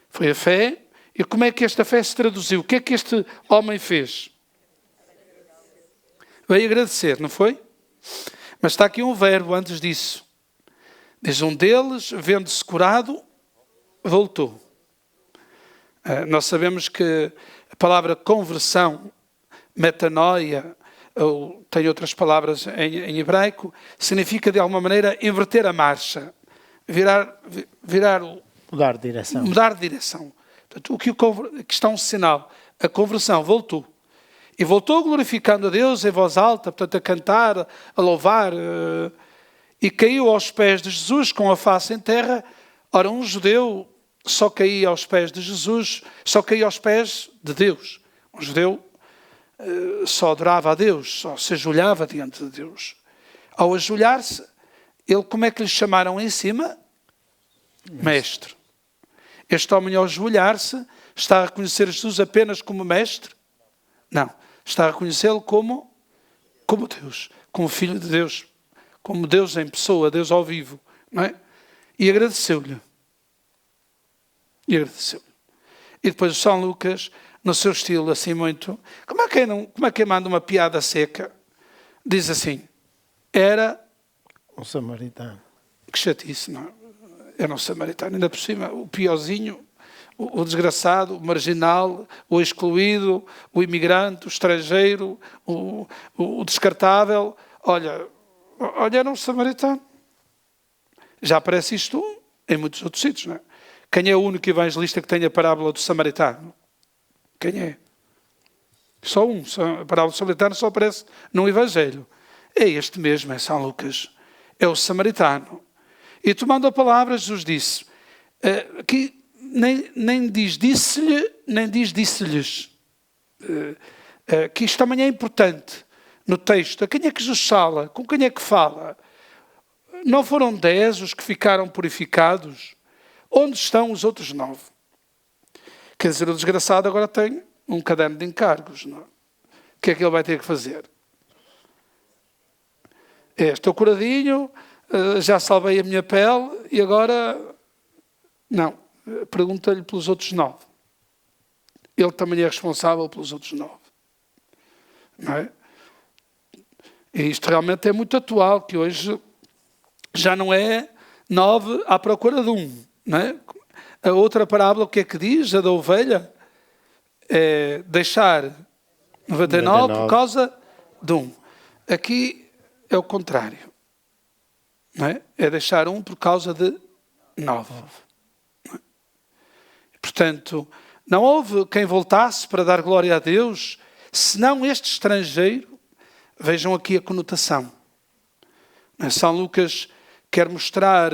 Foi a fé. E como é que esta fé se traduziu? O que é que este homem fez? Veio agradecer, não foi? Mas está aqui um verbo antes disso. Diz um deles, vendo-se curado, voltou. Nós sabemos que a palavra conversão, metanoia, ou tem outras palavras em hebraico, significa de alguma maneira inverter a marcha, mudar de direção. Mudar de direção. Portanto, aqui está um sinal. A conversão voltou. E voltou glorificando a Deus em voz alta, portanto, a cantar, a louvar, e caiu aos pés de Jesus com a face em terra. Ora, um judeu só caía aos pés de Jesus, só caía aos pés de Deus. Um judeu só adorava a Deus, só se ajoelhava diante de Deus. Ao ajoelhar-se, ele, como é que lhe chamaram em cima? Mestre. Este homem, ao ajoelhar-se, está a reconhecer Jesus apenas como mestre? Não. Está a reconhecê-lo como Deus, como Filho de Deus, como Deus em pessoa, Deus ao vivo, não é? E agradeceu-lhe. E depois o São Lucas, no seu estilo assim muito... Como é que manda uma piada seca? Diz assim, era... Um samaritano. Que chatice, não é? Era um samaritano, ainda por cima, o piorzinho, o desgraçado, o marginal, o excluído, o imigrante, o estrangeiro, o descartável. Olha, era um samaritano. Já aparece isto em muitos outros sítios, não é? Quem é o único evangelista que tem a parábola do samaritano? Quem é? Só um. A parábola do samaritano só aparece num evangelho. É este mesmo, é São Lucas. É o samaritano. E tomando a palavra, Jesus disse, que nem diz disse-lhe, nem diz disse-lhes. Que isto também é importante no texto. A quem é que Jesus fala? Com quem é que fala? Não foram 10 os que ficaram purificados? Onde estão os outros 9? Quer dizer, o desgraçado agora tem um caderno de encargos. Não é? O que é que ele vai ter que fazer? Estou curadinho, já salvei a minha pele e agora... Não. Pergunta-lhe pelos outros 9. Ele também é responsável pelos outros 9. Não é? E isto realmente é muito atual, que hoje já não é 9 à procura de 1. Não é? A outra parábola, o que é que diz? A da ovelha é deixar 99 por causa de 1. Aqui é o contrário. Não é? É deixar 1 por causa de 9. Portanto, não houve quem voltasse para dar glória a Deus, senão este estrangeiro. Vejam aqui a conotação. São Lucas quer mostrar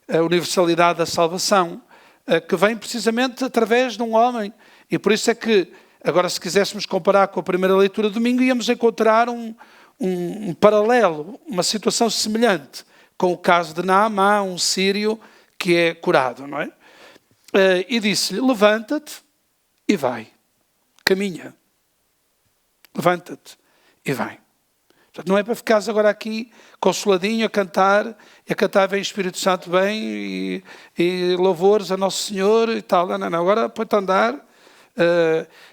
a universalidade da salvação, que vem precisamente através de um homem. E por isso é que, agora se quiséssemos comparar com a primeira leitura de domingo, íamos encontrar um paralelo, uma situação semelhante, com o caso de Naamã, um sírio que é curado, não é? E disse-lhe, levanta-te e vai. Caminha. Levanta-te e vai. Portanto, não é para ficares agora aqui consoladinho a cantar, e a cantar vem o Espírito Santo bem, e louvores a Nosso Senhor e tal. Não, não, agora põe-te a andar.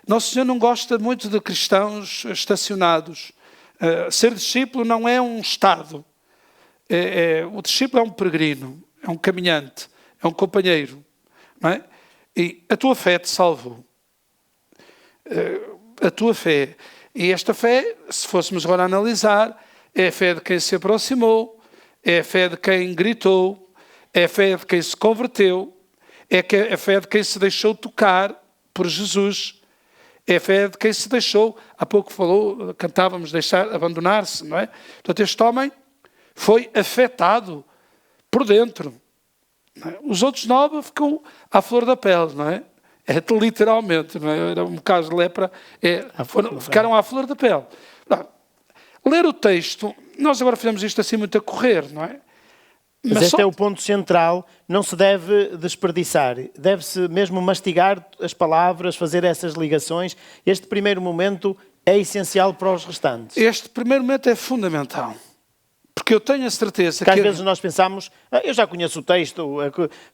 Nosso Senhor não gosta muito de cristãos estacionados. Ser discípulo não é um estado. O discípulo é um peregrino, é um caminhante, é um companheiro. Não é? E a tua fé te salvou. A tua fé. E esta fé, se fôssemos agora analisar, é a fé de quem se aproximou, é a fé de quem gritou, é a fé de quem se converteu, é a fé de quem se deixou tocar por Jesus, é a fé de quem se deixou, há pouco falou, cantávamos deixar, abandonar-se, não é? Portanto, este homem foi afetado por dentro. Não é? Os outros 9 ficam à flor da pele, não é? Literalmente, não é? Era um caso de lepra, ficaram à flor da pele. Não, ler o texto, nós agora fizemos isto assim muito a correr, não é? Mas este é o ponto central, não se deve desperdiçar, deve-se mesmo mastigar as palavras, fazer essas ligações. Este primeiro momento é essencial para os restantes. Este primeiro momento é fundamental. Porque eu tenho a certeza que às vezes nós pensamos, eu já conheço o texto,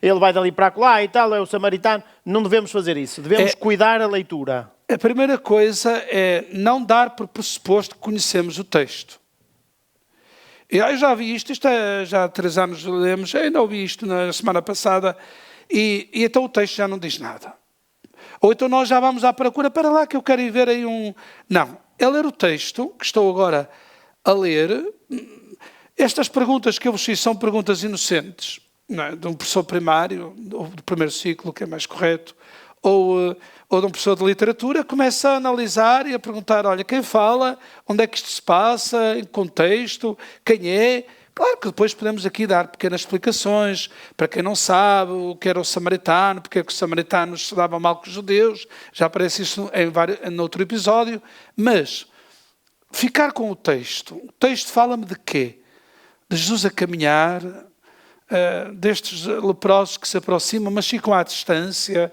ele vai dali para lá e tal, é o samaritano. Não devemos fazer isso, devemos cuidar a leitura. A primeira coisa é não dar por pressuposto que conhecemos o texto. Eu já vi isto já há 3 anos lemos, ainda ouvi isto na semana passada, e então o texto já não diz nada. Ou então nós já vamos à procura, para lá que eu quero ir ver aí um... Não, é ler o texto, que estou agora a ler. Estas perguntas que eu vos fiz são perguntas inocentes, não é? De um professor primário, ou do primeiro ciclo, que é mais correto, ou de um professor de literatura, começa a analisar e a perguntar, olha, quem fala, onde é que isto se passa, em que contexto, quem é. Claro que depois podemos aqui dar pequenas explicações, para quem não sabe o que era o samaritano, porque é que os samaritanos se davam mal com os judeus, já aparece isso em outro episódio, mas ficar com o texto fala-me de quê? De Jesus a caminhar, destes leprosos que se aproximam, mas ficam à distância,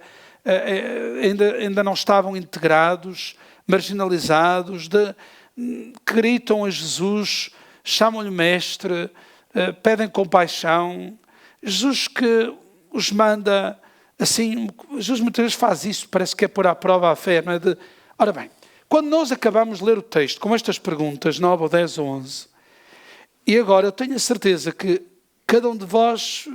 ainda não estavam integrados, marginalizados, que gritam a Jesus, chamam-lhe mestre, pedem compaixão. Jesus que os manda assim, Jesus muitas vezes faz isso, parece que é pôr à prova a fé. Não é? Ora bem, quando nós acabamos de ler o texto com estas perguntas, 9 ou 10 ou 11, e agora eu tenho a certeza que cada um de vós,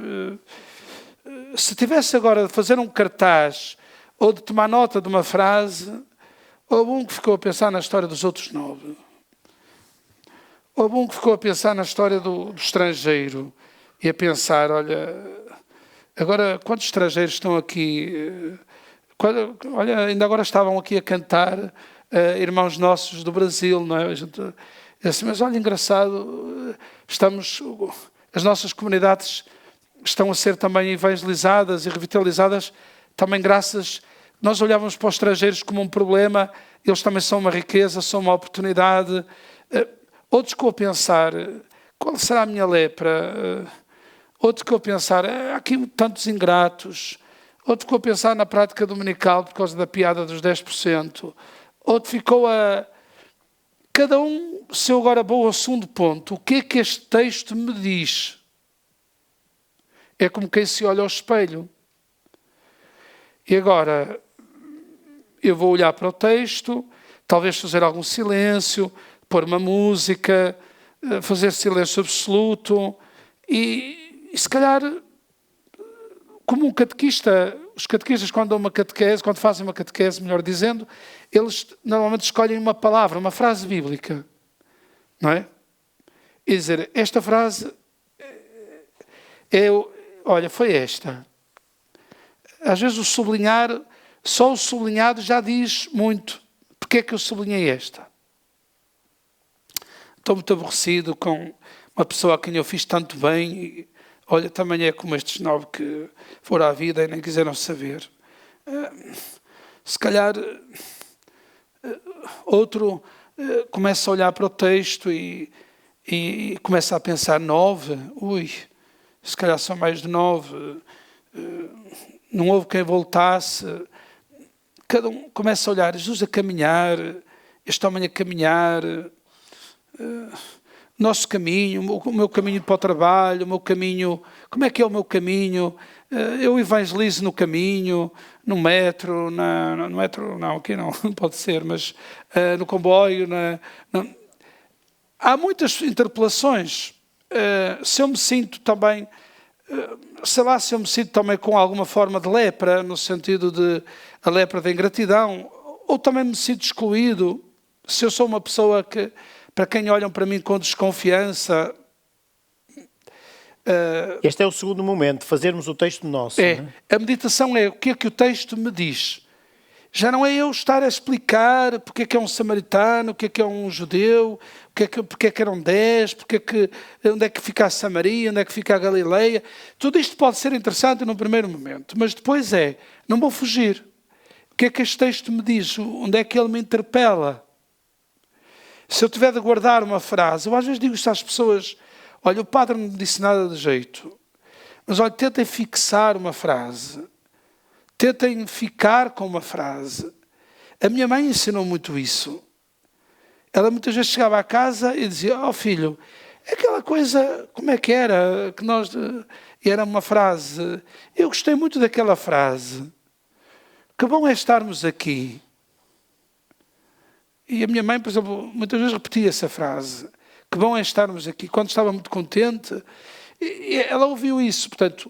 se tivesse agora de fazer um cartaz ou de tomar nota de uma frase, houve um que ficou a pensar na história dos outros 9. Houve um que ficou a pensar na história do estrangeiro e a pensar, olha, agora quantos estrangeiros estão aqui? Olha, ainda agora estavam aqui a cantar irmãos nossos do Brasil, não é? Assim, mas olha, engraçado, as nossas comunidades estão a ser também evangelizadas e revitalizadas, também graças, nós olhávamos para os estrangeiros como um problema, eles também são uma riqueza, são uma oportunidade. Outros que eu a pensar, qual será a minha lepra? Outros que eu a pensar, há aqui tantos ingratos. Outro ficou a pensar na prática dominical por causa da piada dos 10%. Outro ficou a... Cada um, se eu agora vou ao segundo ponto, o que é que este texto me diz? É como quem se olha ao espelho. E agora, eu vou olhar para o texto, talvez fazer algum silêncio, pôr uma música, fazer silêncio absoluto e se calhar, como um catequista, os catequistas quando dão uma catequese, quando fazem uma catequese, melhor dizendo, eles normalmente escolhem uma palavra, uma frase bíblica, não é? E dizer, esta frase, olha, foi esta. Às vezes o sublinhar, só o sublinhado já diz muito. Porque é que eu sublinhei esta? Estou muito aborrecido com uma pessoa a quem eu fiz tanto bem e, olha, também é como estes 9 que foram à vida e nem quiseram saber. Se calhar outro começa a olhar para o texto e começa a pensar 9, se calhar são mais de 9, não houve quem voltasse. Cada um começa a olhar, Jesus a caminhar, este homem a caminhar, nosso caminho, o meu caminho para o trabalho, o meu caminho, como é que é o meu caminho? Eu evangelizo no caminho, no metro, no metro não, aqui não, não pode ser, mas no comboio. Há muitas interpelações. Se eu me sinto também, sei lá, se eu me sinto também com alguma forma de lepra, no sentido de a lepra da ingratidão, ou também me sinto excluído, se eu sou uma pessoa que, para quem olham para mim com desconfiança. Este é o segundo momento, fazermos o texto nosso. Não é? A meditação é o que é que o texto me diz. Já não é eu estar a explicar porque é que é um samaritano, porque é que é um judeu, porque é que eram 10, onde é que fica a Samaria, onde é que fica a Galileia. Tudo isto pode ser interessante no primeiro momento, mas depois não vou fugir. O que é que este texto me diz? Onde é que ele me interpela? Se eu tiver de guardar uma frase, eu às vezes digo isto às pessoas, olha, o padre não me disse nada de jeito, mas olha, tentem fixar uma frase, tentem ficar com uma frase. A minha mãe ensinou muito isso. Ela muitas vezes chegava à casa e dizia, filho, aquela coisa, como é que era? E era uma frase, eu gostei muito daquela frase, que bom é estarmos aqui. E a minha mãe, por exemplo, muitas vezes repetia essa frase. Que bom é estarmos aqui. Quando estava muito contente, ela ouviu isso. Portanto,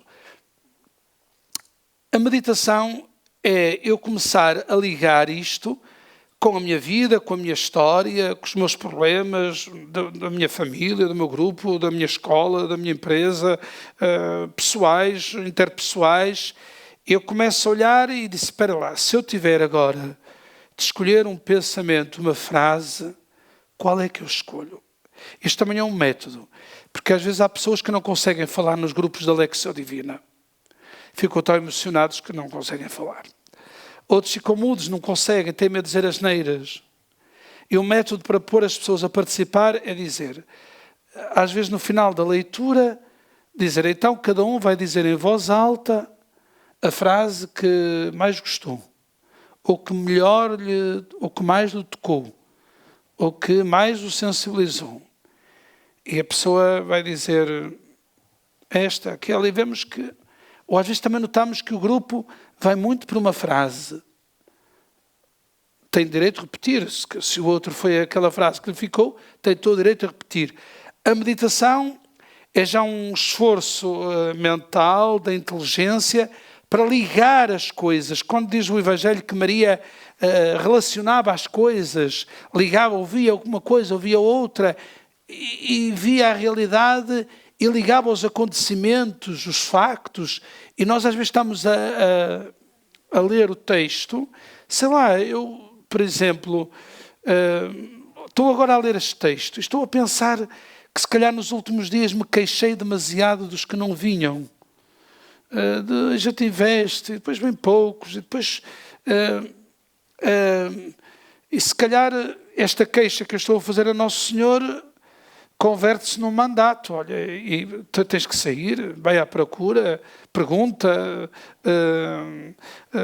a meditação é eu começar a ligar isto com a minha vida, com a minha história, com os meus problemas, da minha família, do meu grupo, da minha escola, da minha empresa, pessoais, interpessoais. Eu começo a olhar e disse, espera lá, se eu tiver agora de escolher um pensamento, uma frase, qual é que eu escolho? Isto também é um método, porque às vezes há pessoas que não conseguem falar nos grupos da Lectio Divina. Ficam tão emocionados que não conseguem falar. Outros ficam mudos, não conseguem, têm medo de dizer asneiras. E o método para pôr as pessoas a participar é dizer, às vezes no final da leitura, dizer, então cada um vai dizer em voz alta a frase que mais gostou, ou que melhor ou que mais lhe tocou, ou que mais o sensibilizou. E a pessoa vai dizer esta, aquela, e vemos que, ou às vezes também notamos que o grupo vai muito por uma frase. Tem direito a repetir, se o outro foi aquela frase que lhe ficou, tem todo o direito a repetir. A meditação é já um esforço mental, da inteligência, para ligar as coisas. Quando diz o Evangelho que Maria relacionava as coisas, ligava, ouvia alguma coisa, ouvia outra, e via a realidade e ligava os acontecimentos, os factos, e nós às vezes estamos a ler o texto, sei lá, eu, por exemplo, estou agora a ler este texto, estou a pensar que se calhar nos últimos dias me queixei demasiado dos que não vinham. Já tiveste, e depois bem poucos, e depois e se calhar esta queixa que eu estou a fazer a Nosso Senhor converte-se num mandato. Olha, e tu tens que sair, vai à procura, pergunta,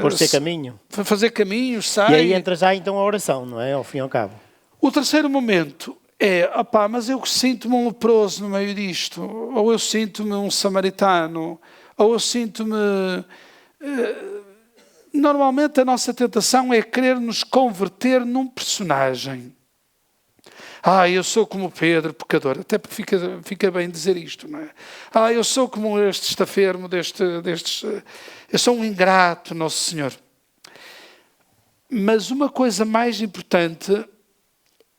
pôr-se a caminho. Fazer caminhos, sai. E aí entra já então a oração, não é? Ao fim e ao cabo. O terceiro momento é, mas eu sinto-me um leproso no meio disto, ou eu sinto-me um samaritano, ou eu sinto-me... Normalmente a nossa tentação é querer nos converter num personagem. Eu sou como Pedro, pecador. Até porque fica bem dizer isto, não é? Eu sou como este estafermo, eu sou um ingrato, Nosso Senhor. Mas uma coisa mais importante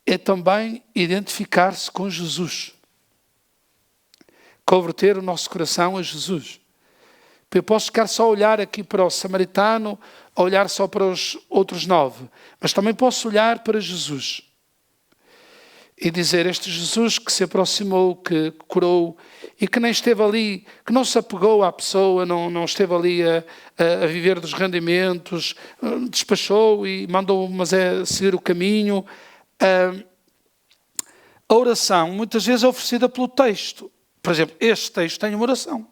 é também identificar-se com Jesus. Converter o nosso coração a Jesus. Eu posso ficar só a olhar aqui para o samaritano, a olhar só para os outros 9, mas também posso olhar para Jesus e dizer, este Jesus que se aproximou, que curou e que nem esteve ali, que não se apegou à pessoa, não esteve ali a viver dos rendimentos, despachou e mandou mas seguir o caminho. A oração muitas vezes é oferecida pelo texto. Por exemplo, este texto tem uma oração.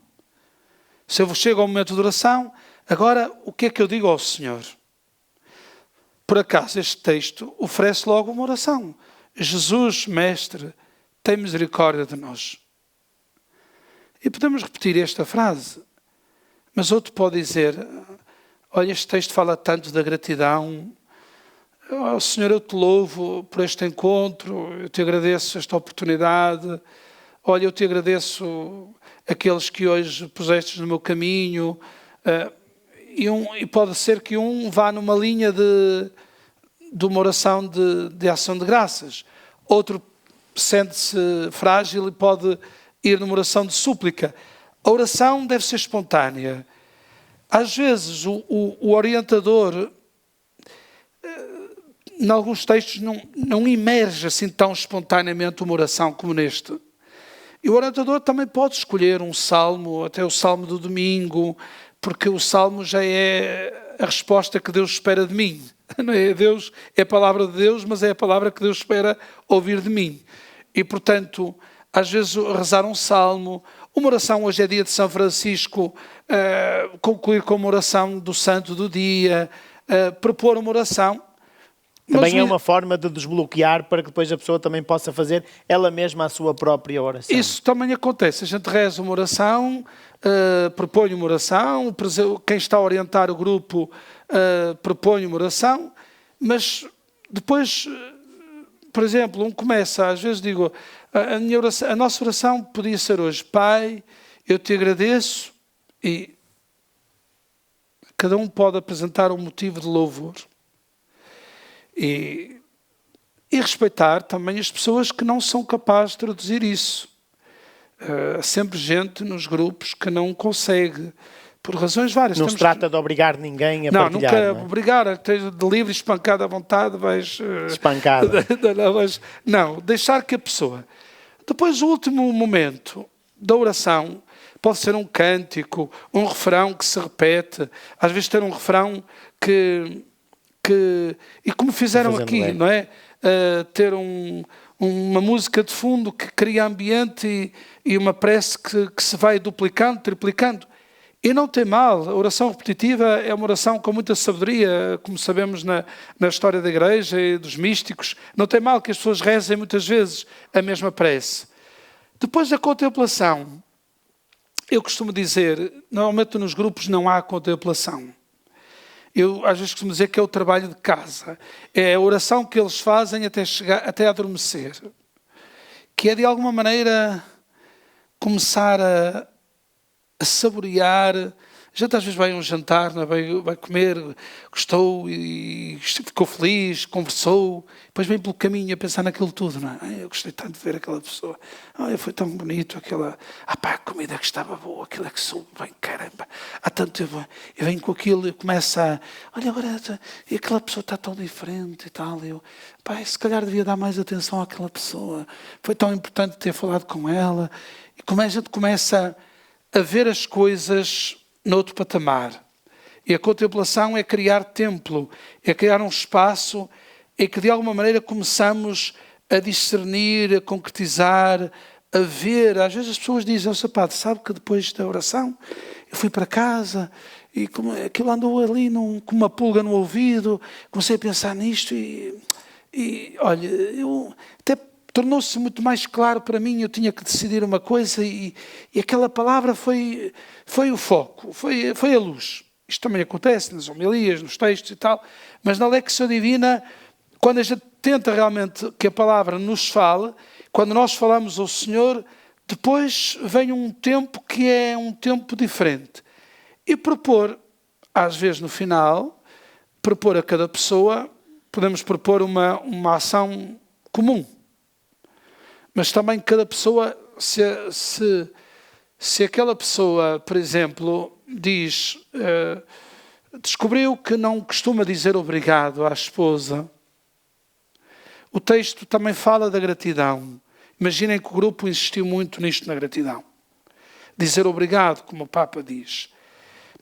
Se eu chego ao momento de oração, agora o que é que eu digo ao Senhor? Por acaso este texto oferece logo uma oração. Jesus, Mestre, tem misericórdia de nós. E podemos repetir esta frase, mas outro pode dizer, olha, este texto fala tanto da gratidão. Oh, Senhor, eu te louvo por este encontro, eu te agradeço esta oportunidade. Olha, eu te agradeço aqueles que hoje pusestes no meu caminho. E pode ser que um vá numa linha de uma oração de ação de graças. Outro sente-se frágil e pode ir numa oração de súplica. A oração deve ser espontânea. Às vezes o orientador, em alguns textos, não emerge assim tão espontaneamente uma oração como neste. E o orientador também pode escolher um salmo, até o salmo do domingo, porque o salmo já é a resposta que Deus espera de mim. Não é Deus, é a palavra de Deus, mas é a palavra que Deus espera ouvir de mim. E, portanto, às vezes rezar um salmo, uma oração, hoje é dia de São Francisco, concluir com uma oração do santo do dia, propor uma oração. Também é uma forma de desbloquear para que depois a pessoa também possa fazer ela mesma a sua própria oração. Isso também acontece. A gente reza uma oração, propõe uma oração, quem está a orientar o grupo propõe uma oração, mas depois, por exemplo, começa, às vezes digo, a nossa oração podia ser hoje, Pai, eu te agradeço, e cada um pode apresentar um motivo de louvor. E respeitar também as pessoas que não são capazes de traduzir isso. Há sempre gente nos grupos que não consegue, por razões várias. Não se trata de obrigar ninguém a partilhar. Nunca obrigar, esteja de livre, espancado à vontade, vais... Espancada. Não, deixar que a pessoa... Depois, o último momento da oração pode ser um cântico, um refrão que se repete. Às vezes ter um refrão que e como fizeram aqui, não é? Ter uma música de fundo que cria ambiente e uma prece que se vai duplicando, triplicando. E não tem mal, a oração repetitiva é uma oração com muita sabedoria, como sabemos na história da Igreja e dos místicos. Não tem mal que as pessoas rezem muitas vezes a mesma prece. Depois da contemplação, eu costumo dizer, normalmente nos grupos não há contemplação. Eu às vezes costumo dizer que é o trabalho de casa. É a oração que eles fazem até adormecer. Que é de alguma maneira começar a saborear. A gente às vezes vai a um jantar, não é? vai comer, gostou e ficou feliz, conversou, depois vem pelo caminho a pensar naquilo tudo, não é? Eu gostei tanto de ver aquela pessoa, foi tão bonito, a comida que estava boa, aquilo é que soube bem, caramba, há tanto tempo, eu venho com aquilo e começo olha agora, e aquela pessoa está tão diferente e tal, se calhar devia dar mais atenção àquela pessoa, foi tão importante ter falado com ela, e como a gente começa a ver as coisas noutro patamar. E a contemplação é criar templo, é criar um espaço em que de alguma maneira começamos a discernir, a concretizar, a ver. Às vezes as pessoas dizem, padre, sabe que depois da oração eu fui para casa e aquilo andou ali com uma pulga no ouvido, comecei a pensar nisto e olha, até tornou-se muito mais claro para mim, eu tinha que decidir uma coisa e aquela palavra foi o foco, foi a luz. Isto também acontece nas homilias, nos textos e tal, mas na Lectio Divina, quando a gente tenta realmente que a palavra nos fale, quando nós falamos ao Senhor, depois vem um tempo que é um tempo diferente. E propor, às vezes no final, propor a cada pessoa, podemos propor uma ação comum. Mas também cada pessoa, se aquela pessoa, por exemplo, descobriu que não costuma dizer obrigado à esposa, o texto também fala da gratidão. Imaginem que o grupo insistiu muito nisto na gratidão. Dizer obrigado, como o Papa diz.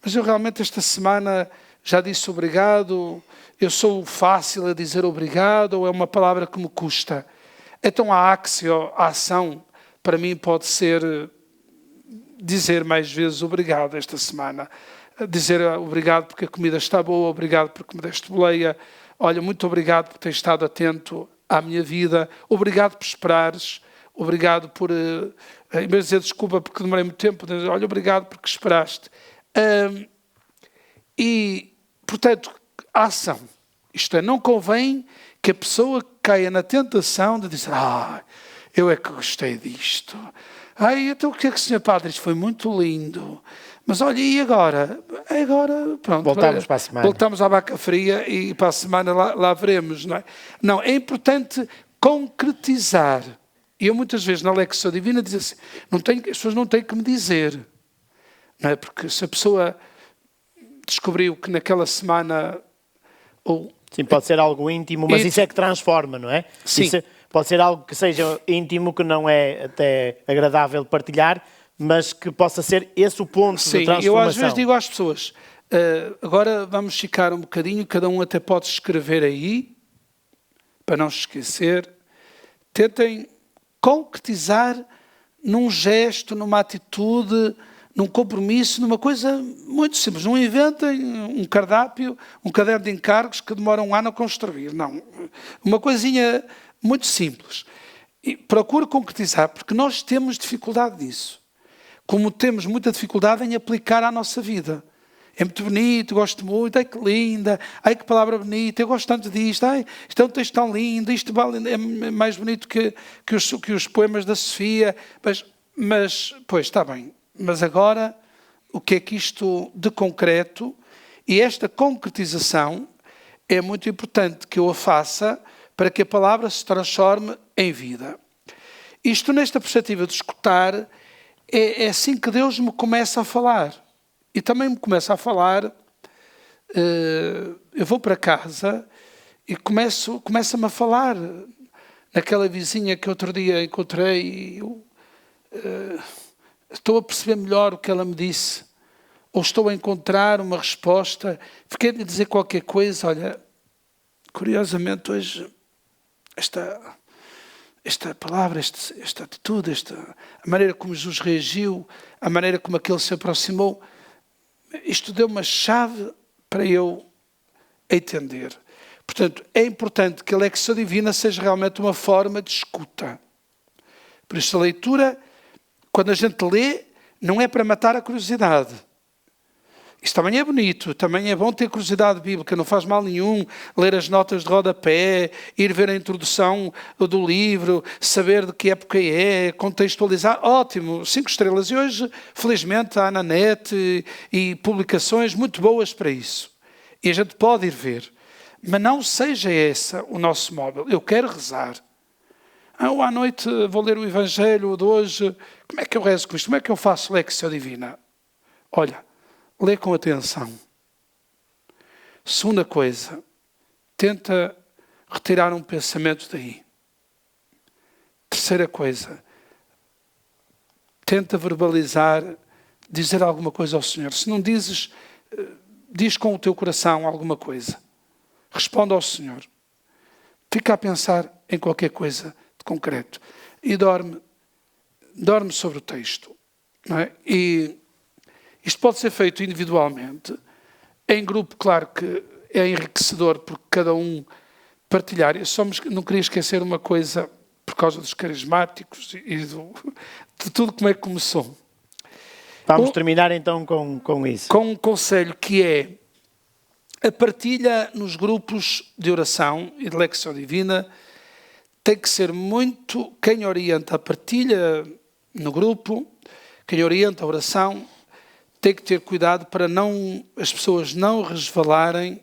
Mas eu realmente esta semana já disse obrigado, eu sou fácil a dizer obrigado ou é uma palavra que me custa? Então a axio, a ação, para mim pode ser dizer mais vezes obrigado esta semana. Dizer obrigado porque a comida está boa, obrigado porque me deste boleia, olha, muito obrigado por ter estado atento à minha vida, obrigado por esperares, obrigado por, em vez de dizer desculpa porque demorei muito tempo, dizer, olha, obrigado porque esperaste. E, portanto, a ação. Isto é, não convém que a pessoa caia na tentação de dizer, eu é que gostei disto. Então o que é que o Sr. Padre, isto foi muito lindo. Mas olha, e agora? Agora, pronto. Voltamos para a semana. Voltamos à vaca fria e para a semana lá veremos, não é? Não, é importante concretizar. E eu muitas vezes na Lexio Divina digo assim, as pessoas não têm que me dizer. Não é? Porque se a pessoa descobriu que naquela semana... Sim, pode ser algo íntimo, mas isso é que transforma, não é? Sim. Isso pode ser algo que seja íntimo, que não é até agradável partilhar, mas que possa ser esse o ponto de transformação. Sim, eu às vezes digo às pessoas, agora vamos ficar um bocadinho, cada um até pode escrever aí, para não se esquecer. Tentem concretizar num gesto, numa atitude, num compromisso, numa coisa muito simples. Não inventem um cardápio, um caderno de encargos que demora um ano a construir. Não. Uma coisinha muito simples. E procure concretizar, porque nós temos dificuldade nisso. Como temos muita dificuldade em aplicar à nossa vida. É muito bonito, gosto muito, ai que linda, ai que palavra bonita, eu gosto tanto disto, ai, isto é um texto tão lindo, isto é mais bonito que os poemas da Sofia. Mas, pois, está bem. Mas agora, o que é que isto de concreto, e esta concretização é muito importante que eu a faça para que a palavra se transforme em vida. Isto nesta perspectiva de escutar, é assim que Deus me começa a falar. E também me começa a falar, eu vou para casa e começa-me a falar naquela vizinha que outro dia encontrei e eu estou a perceber melhor o que ela me disse, ou estou a encontrar uma resposta, fiquei de dizer qualquer coisa, olha, curiosamente hoje esta palavra, esta atitude, a maneira como Jesus reagiu, a maneira como aquele se aproximou, isto deu uma chave para eu entender. Portanto, é importante que a Lexio Divina seja realmente uma forma de escuta. Por isso, a leitura, quando a gente lê, não é para matar a curiosidade. Isso também é bonito, também é bom ter curiosidade bíblica, não faz mal nenhum ler as notas de rodapé, ir ver a introdução do livro, saber de que época é, contextualizar, ótimo, 5 estrelas. E hoje, felizmente, há na net e publicações muito boas para isso. E a gente pode ir ver. Mas não seja esse o nosso móvel. Eu quero rezar. À noite vou ler o Evangelho de hoje. Como é que eu rezo com isto? Como é que eu faço Lexio Divina? Olha, lê com atenção. Segunda coisa, tenta retirar um pensamento daí. Terceira coisa, tenta verbalizar, dizer alguma coisa ao Senhor. Se não dizes, diz com o teu coração alguma coisa. Responde ao Senhor. Fica a pensar em qualquer coisa de concreto. E dorme sobre o texto. Não é? E isto pode ser feito individualmente. Em grupo, claro que é enriquecedor, porque cada um partilhar. Não queria esquecer uma coisa, por causa dos carismáticos e de tudo como é que começou. Vamos terminar então com isso. Com um conselho que é a partilha nos grupos de oração e de Lexio Divina tem que ser muito quem orienta a partilha no grupo, quem orienta a oração, tem que ter cuidado para as pessoas não resvalarem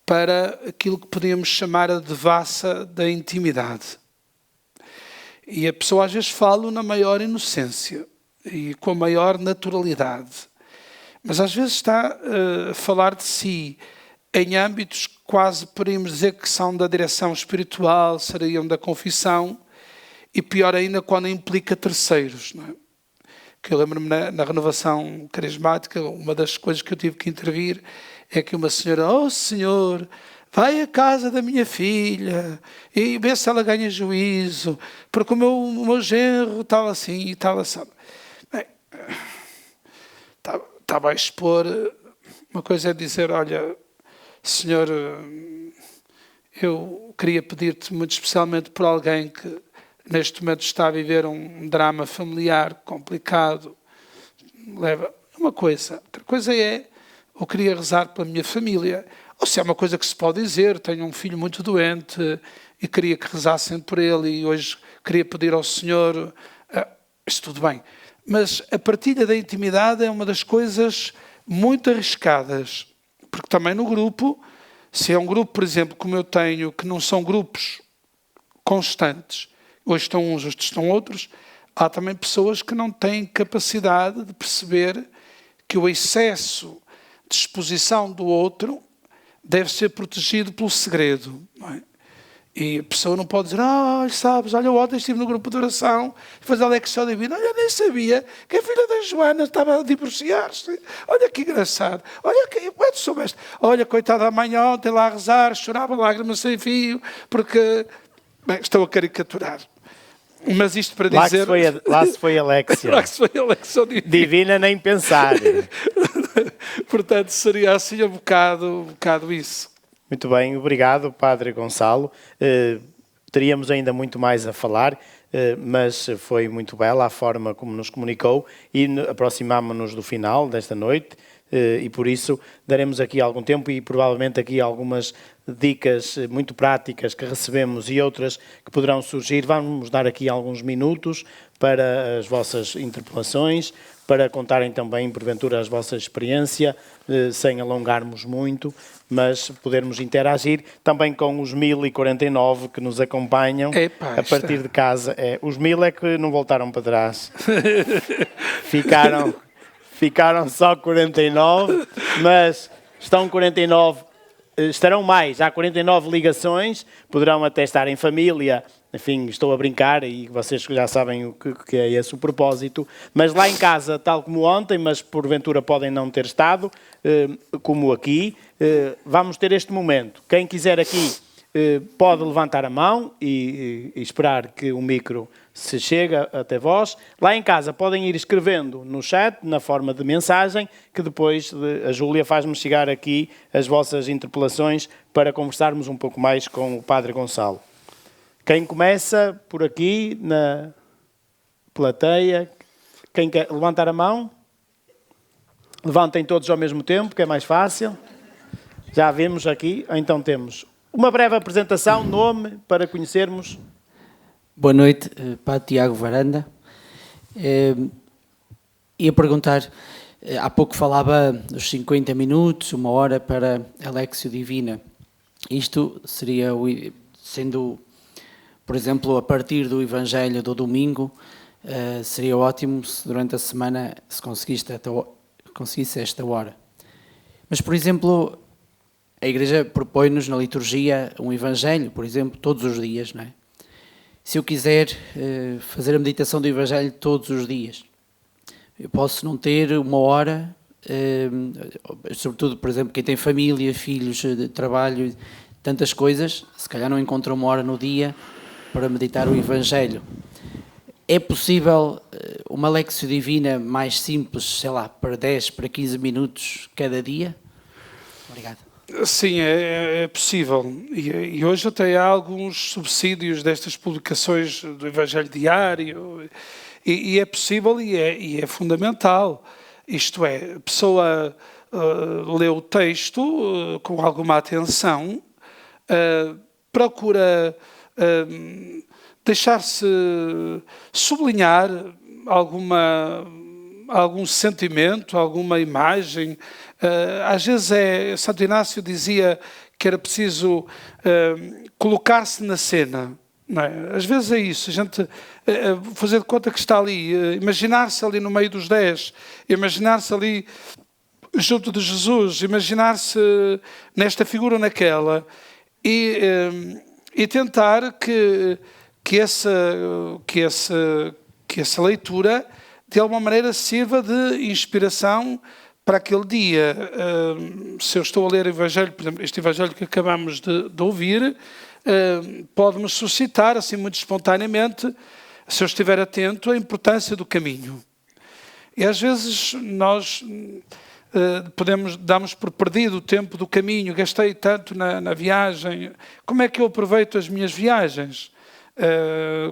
para aquilo que podíamos chamar a devassa da intimidade. E a pessoa às vezes fala na maior inocência e com a maior naturalidade. Mas às vezes está a falar de si em âmbitos que quase poderíamos dizer que são da direção espiritual, seriam da confissão, e pior ainda quando implica terceiros, não é? Que eu lembro-me na renovação carismática, uma das coisas que eu tive que intervir é que uma senhora, Senhor, vai à casa da minha filha e vê se ela ganha juízo, porque o meu genro tal assim e tal assim. Bem, estava a expor, uma coisa é dizer, olha, Senhor, eu queria pedir-te muito especialmente por alguém que neste momento está a viver um drama familiar complicado, leva uma coisa. Outra coisa é, eu queria rezar pela minha família. Ou se é uma coisa que se pode dizer, tenho um filho muito doente e queria que rezassem por ele e hoje queria pedir ao Senhor, isso tudo bem. Mas a partilha da intimidade é uma das coisas muito arriscadas, porque também no grupo, se é um grupo, por exemplo, como eu tenho, que não são grupos constantes, hoje estão uns, hoje estão outros, há também pessoas que não têm capacidade de perceber que o excesso de exposição do outro deve ser protegido pelo segredo, não é? E a pessoa não pode dizer, sabes, olha, ontem estive no grupo de oração, fazer a Lectio Divina, olha, nem sabia que a filha da Joana estava a divorciar-se, olha que engraçado, olha, como é que soubeste? Olha, coitada da mãe ontem lá a rezar, chorava lágrimas sem fio, porque, bem, estou a caricaturar. Mas isto para dizer... Lá se foi a Alexia. Lá se foi a Lectio Divina. Divina nem pensar. Portanto, seria assim um bocado isso. Muito bem, obrigado, Padre Gonçalo. Teríamos ainda muito mais a falar, mas foi muito bela a forma como nos comunicou e aproximámonos do final desta noite e por isso daremos aqui algum tempo e provavelmente aqui algumas dicas muito práticas que recebemos e outras que poderão surgir. Vamos dar aqui alguns minutos para as vossas interpelações, para contarem também, porventura, a vossa experiência, sem alongarmos muito, mas podermos interagir também com os 1049 que nos acompanham a partir de casa. Os 1000 é que não voltaram para trás. Ficaram só 49, mas estão 49, estarão mais. Há 49 ligações, poderão até estar em família. Enfim, estou a brincar e vocês já sabem o que é esse o propósito. Mas lá em casa, tal como ontem, mas porventura podem não ter estado, como aqui, vamos ter este momento. Quem quiser aqui pode levantar a mão e esperar que o micro se chegue até vós. Lá em casa podem ir escrevendo no chat, na forma de mensagem, que depois a Júlia faz-me chegar aqui as vossas interpelações para conversarmos um pouco mais com o Padre Gonçalo. Quem começa por aqui, na plateia, quem quer levantar a mão? Levantem todos ao mesmo tempo, que é mais fácil. Já vimos aqui, então temos uma breve apresentação, nome, para conhecermos. Boa noite, Padre Tiago Varanda. Ia perguntar, há pouco falava dos 50 minutos, 1 hora para a Lectio Divina. Isto seria, sendo... Por exemplo, a partir do Evangelho do domingo, seria ótimo se durante a semana se conseguisse esta hora. Mas, por exemplo, a Igreja propõe-nos na liturgia um Evangelho, por exemplo, todos os dias, não é? Se eu quiser fazer a meditação do Evangelho todos os dias, eu posso não ter 1 hora, sobretudo, por exemplo, quem tem família, filhos, de trabalho, tantas coisas, se calhar não encontra 1 hora no dia para meditar o Evangelho. É possível uma Lectio Divina mais simples, sei lá, para 10, para 15 minutos cada dia? Obrigado. Sim, é possível. E hoje até há alguns subsídios destas publicações do Evangelho Diário. E é possível e é fundamental. Isto é, a pessoa lê o texto com alguma atenção, procura... deixar-se sublinhar algum sentimento, alguma imagem. Às vezes Santo Inácio dizia que era preciso colocar-se na cena. Não é? Às vezes é isso, a gente fazer de conta que está ali, imaginar-se ali no meio dos 10, imaginar-se ali junto de Jesus, imaginar-se nesta figura ou naquela e tentar que essa leitura de alguma maneira sirva de inspiração para aquele dia. Se eu estou a ler o Evangelho, por exemplo, este Evangelho que acabamos de ouvir, pode-me suscitar, assim muito espontaneamente, se eu estiver atento, a importância do caminho. E às vezes nós damos por perdido o tempo do caminho, gastei tanto na viagem, como é que eu aproveito as minhas viagens?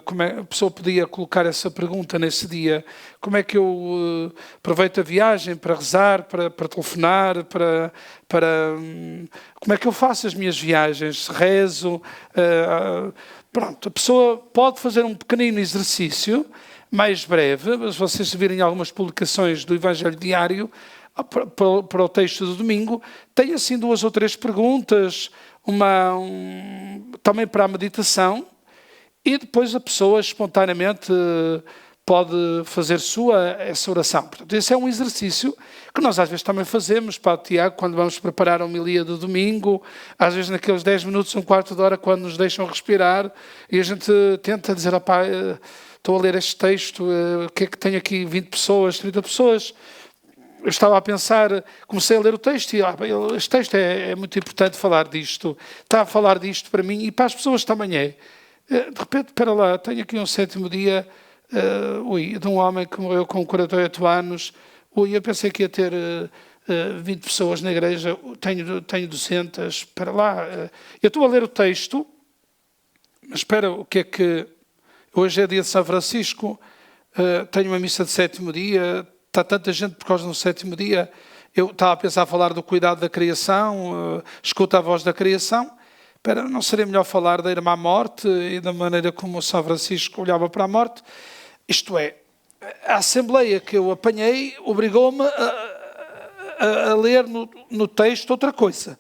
como é, a pessoa podia colocar essa pergunta nesse dia: como é que eu aproveito a viagem para rezar, para telefonar, como é que eu faço as minhas viagens? Rezo? Pronto, a pessoa pode fazer um pequenino exercício, mais breve, mas vocês virem algumas publicações do Evangelho Diário, para o texto do domingo, tem assim 2 ou 3 perguntas, também para a meditação, e depois a pessoa espontaneamente pode fazer essa oração. Portanto, esse é um exercício que nós às vezes também fazemos, Padre Tiago, quando vamos preparar a homilia do domingo, às vezes naqueles 10 minutos, um quarto de hora, quando nos deixam respirar, e a gente tenta dizer: estou a ler este texto, o que é que tenho aqui? 20 pessoas, 30 pessoas. Eu estava a pensar, comecei a ler o texto e este texto é muito importante falar disto. Está a falar disto para mim e para as pessoas também é. De repente, espera lá, tenho aqui um 7º dia de um homem que morreu com 48 anos. Eu pensei que ia ter 20 pessoas na igreja, tenho 200. Espera lá, eu estou a ler o texto, mas espera, o que é que... Hoje é dia de São Francisco, tenho uma missa de 7º dia, está tanta gente por causa do 7º dia. Eu estava a pensar a falar do cuidado da criação, escuta a voz da criação. Espera, não seria melhor falar da irmã morte e da maneira como o São Francisco olhava para a morte? Isto é, a Assembleia que eu apanhei obrigou-me a ler no texto outra coisa.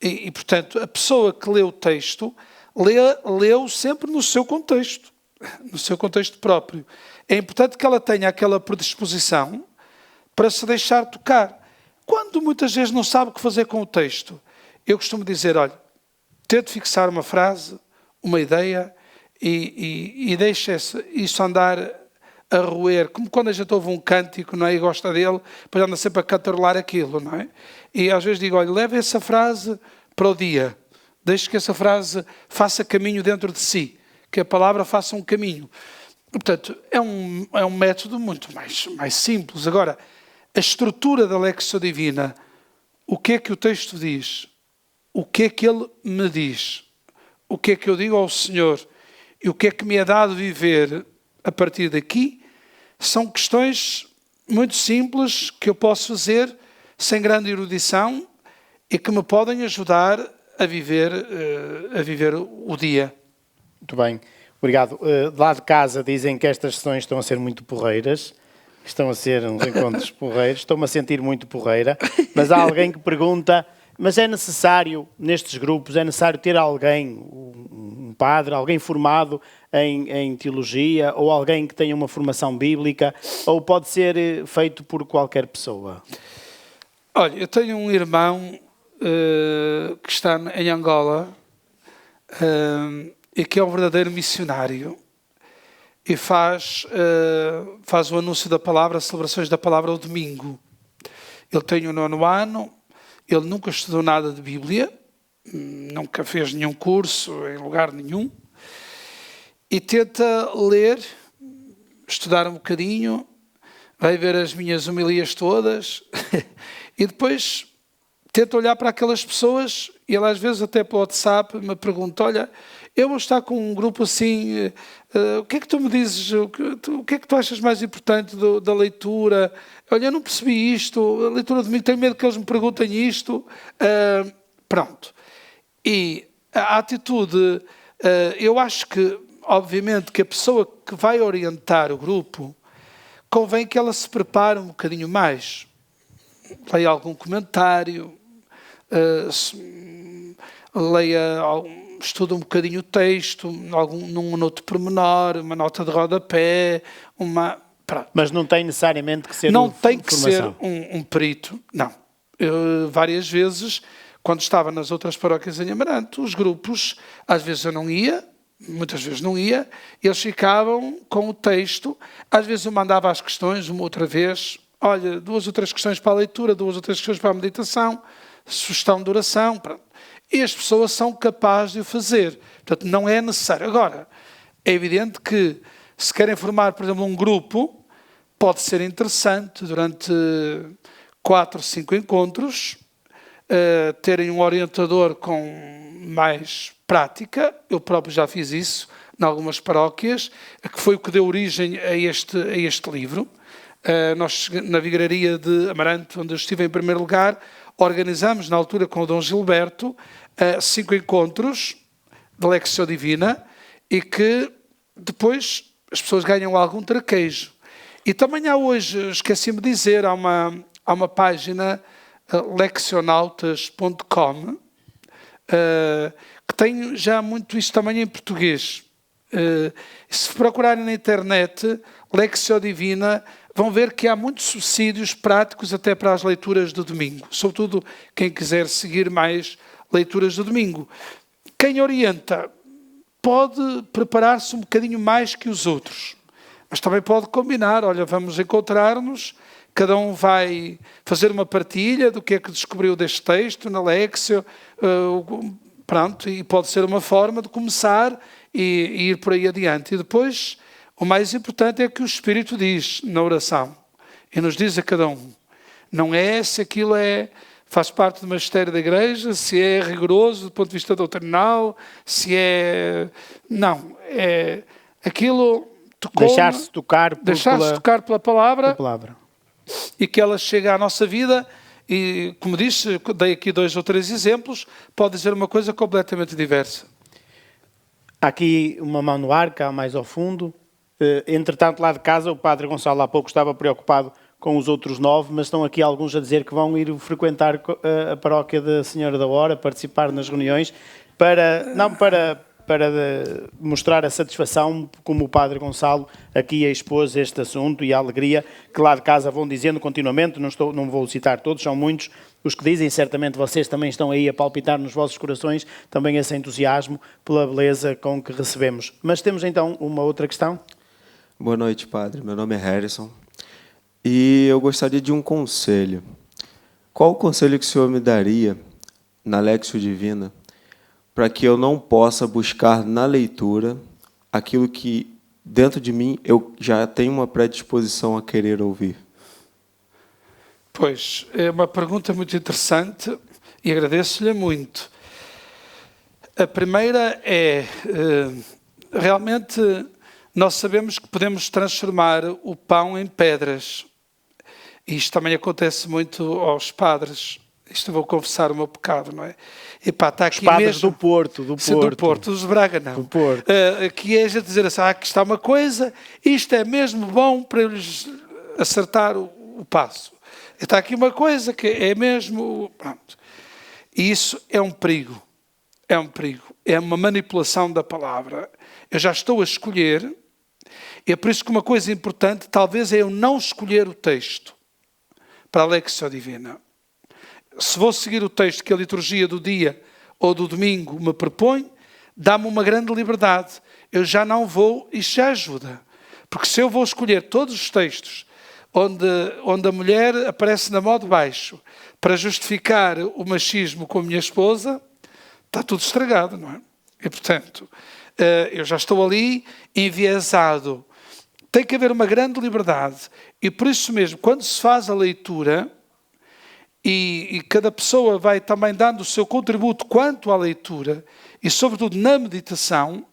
E, portanto, a pessoa que lê o texto, leu sempre no seu contexto próprio. É importante que ela tenha aquela predisposição para se deixar tocar. Quando muitas vezes não sabe o que fazer com o texto, eu costumo dizer: olha, tente fixar uma frase, uma ideia e deixe isso andar a roer, como quando a gente ouve um cântico, não é? E gosta dele, depois anda sempre a cantarolar aquilo, não é? E às vezes digo: olha, leve essa frase para o dia, deixe que essa frase faça caminho dentro de si, que a palavra faça um caminho. Portanto, é um método muito mais simples. Agora, a estrutura da Lectio Divina, o que é que o texto diz? O que é que ele me diz? O que é que eu digo ao Senhor? E o que é que me é dado viver a partir daqui? São questões muito simples que eu posso fazer sem grande erudição e que me podem ajudar a viver o dia. Muito bem, obrigado. De lá de casa dizem que estas sessões estão a ser muito porreiras, estão a ser uns encontros porreiros, estou-me a sentir muito porreira, mas há alguém que pergunta: mas é necessário, nestes grupos, é necessário ter alguém, um padre, alguém formado em teologia, ou alguém que tenha uma formação bíblica, ou pode ser feito por qualquer pessoa? Olha, eu tenho um irmão que está em Angola e que é um verdadeiro missionário e faz o anúncio da palavra, as celebrações da palavra ao domingo. Ele tem o 9º ano, ele nunca estudou nada de Bíblia, nunca fez nenhum curso em lugar nenhum, e tenta ler, estudar um bocadinho, vai ver as minhas homilias todas, e depois tenta olhar para aquelas pessoas, e ele às vezes até pelo WhatsApp me pergunta: olha, eu vou estar com um grupo assim, o que é que tu me dizes, o que é que tu achas mais importante da leitura? Olha, eu não percebi isto, a leitura de domingo, tenho medo que eles me perguntem isto. Pronto. E a atitude, eu acho que, obviamente, que a pessoa que vai orientar o grupo, convém que ela se prepare um bocadinho mais. Leia algum comentário, estuda um bocadinho o texto, num outro pormenor, uma nota de rodapé, pronto. Mas não tem necessariamente que ser não tem que formação. ser um perito, não. Eu, várias vezes, quando estava nas outras paróquias em Amarante, os grupos, às vezes eu não ia, muitas vezes não ia, eles ficavam com o texto, às vezes eu mandava as questões, uma outra vez, olha, 2 ou 3 questões para a leitura, 2 ou 3 questões para a meditação, sugestão de oração, pronto. E as pessoas são capazes de o fazer. Portanto, não é necessário. Agora, é evidente que, se querem formar, por exemplo, um grupo, pode ser interessante, durante 4 ou 5 encontros, terem um orientador com mais prática. Eu próprio já fiz isso, em algumas paróquias, que foi o que deu origem a este livro. Nós, na Vigararia de Amarante, onde eu estive em primeiro lugar, organizamos, na altura com o Dom Gilberto, 5 encontros de Lectio Divina, e que depois as pessoas ganham algum traquejo. E também há hoje, esqueci-me de dizer, há uma página, leccionautas.com, que tem já muito isso também em português. Se procurarem na internet Lectio Divina, vão ver que há muitos subsídios práticos até para as leituras do domingo, sobretudo quem quiser seguir mais leituras do domingo. Quem orienta pode preparar-se um bocadinho mais que os outros, mas também pode combinar, olha, vamos encontrar-nos, cada um vai fazer uma partilha do que é que descobriu deste texto na Lectio, pronto, e pode ser uma forma de começar e ir por aí adiante. E depois, o mais importante é que o Espírito diz na oração, e nos diz a cada um, não é se aquilo faz parte do magistério da Igreja, se é rigoroso do ponto de vista doutrinal, se é... Não, é aquilo... Deixar-se tocar pela palavra, palavra, e que ela chega à nossa vida e, como disse, dei aqui 2 ou 3 exemplos, pode dizer uma coisa completamente diversa. Há aqui uma mão no ar, cá mais ao fundo. Entretanto, lá de casa, o Padre Gonçalo há pouco estava preocupado com os outros 9, mas estão aqui alguns a dizer que vão ir frequentar a paróquia da Senhora da Hora, participar nas reuniões, para mostrar a satisfação como o Padre Gonçalo aqui expôs este assunto e a alegria que lá de casa vão dizendo continuamente, não vou citar todos, são muitos os que dizem, certamente vocês também estão aí a palpitar nos vossos corações também esse entusiasmo pela beleza com que recebemos. Mas temos então uma outra questão. Boa noite, Padre. Meu nome é Harrison e eu gostaria de um conselho. Qual o conselho que o senhor me daria na Lectio Divina para que eu não possa buscar na leitura aquilo que dentro de mim eu já tenho uma predisposição a querer ouvir? Pois, é uma pergunta muito interessante e agradeço-lhe muito. A primeira é, realmente, nós sabemos que podemos transformar o pão em pedras. Isto também acontece muito aos padres. Isto eu vou confessar o meu pecado, não é? Epá, está aqui os padres mesmo, do Porto. Do Porto, dos Braga não. Do Porto. Que é a dizer assim, aqui está uma coisa, isto é mesmo bom para eles acertar o passo. Está aqui uma coisa que é mesmo... Pronto. E isso é um perigo. É um perigo. É uma manipulação da palavra. Eu já estou a escolher, e é por isso que uma coisa importante talvez é eu não escolher o texto para a Lectio Divina. Se vou seguir o texto que a liturgia do dia ou do domingo me propõe, dá-me uma grande liberdade. Eu já não vou, isto já ajuda. Porque se eu vou escolher todos os textos onde a mulher aparece na mão de baixo para justificar o machismo com a minha esposa, está tudo estragado, não é? E, portanto, eu já estou ali enviesado. Tem que haver uma grande liberdade. E por isso mesmo, quando se faz a leitura... E cada pessoa vai também dando o seu contributo quanto à leitura e, sobretudo, na meditação,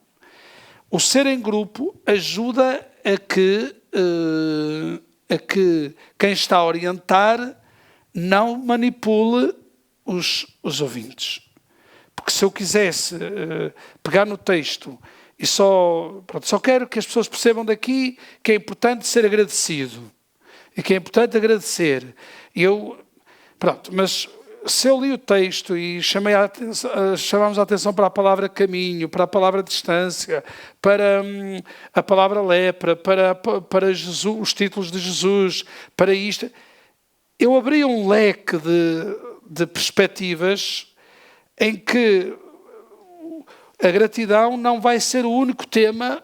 o ser em grupo ajuda a que quem está a orientar não manipule os ouvintes. Porque se eu quisesse pegar no texto e só quero que as pessoas percebam daqui que é importante ser agradecido e que é importante agradecer. Pronto, mas se eu li o texto e chamámos a atenção para a palavra caminho, para a palavra distância, para a palavra lepra, para Jesus, os títulos de Jesus, para isto, eu abri um leque de perspectivas em que a gratidão não vai ser o único tema,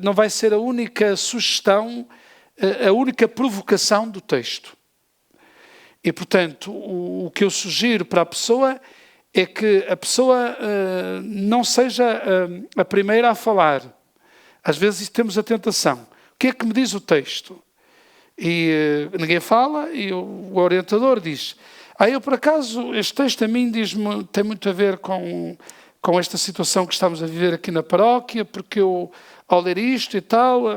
não vai ser a única sugestão, a única provocação do texto. E, portanto, o que eu sugiro para a pessoa é que a pessoa não seja a primeira a falar. Às vezes temos a tentação. O que é que me diz o texto? E ninguém fala e o orientador diz, eu por acaso, este texto a mim diz-me, tem muito a ver com com esta situação que estamos a viver aqui na paróquia, porque eu, ao ler isto e tal,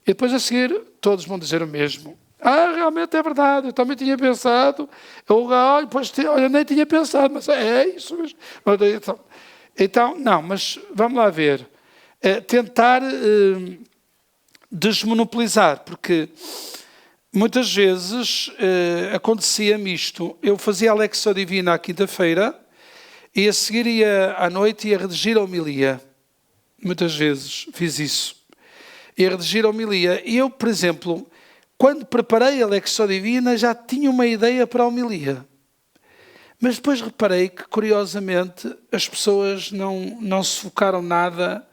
e depois a seguir todos vão dizer o mesmo. Realmente é verdade, eu também tinha pensado, eu nem tinha pensado, mas é isso mesmo. Então, não, mas vamos lá ver. Tentar desmonopolizar, porque muitas vezes acontecia-me isto. Eu fazia a Lexio Divina à quinta-feira e a seguir ia à noite e ia redigir a homilia. Muitas vezes fiz isso. Ia redigir a homilia. E eu, por exemplo, quando preparei a Lexio Divina já tinha uma ideia para a homilia. Mas depois reparei que, curiosamente, as pessoas não se focaram nada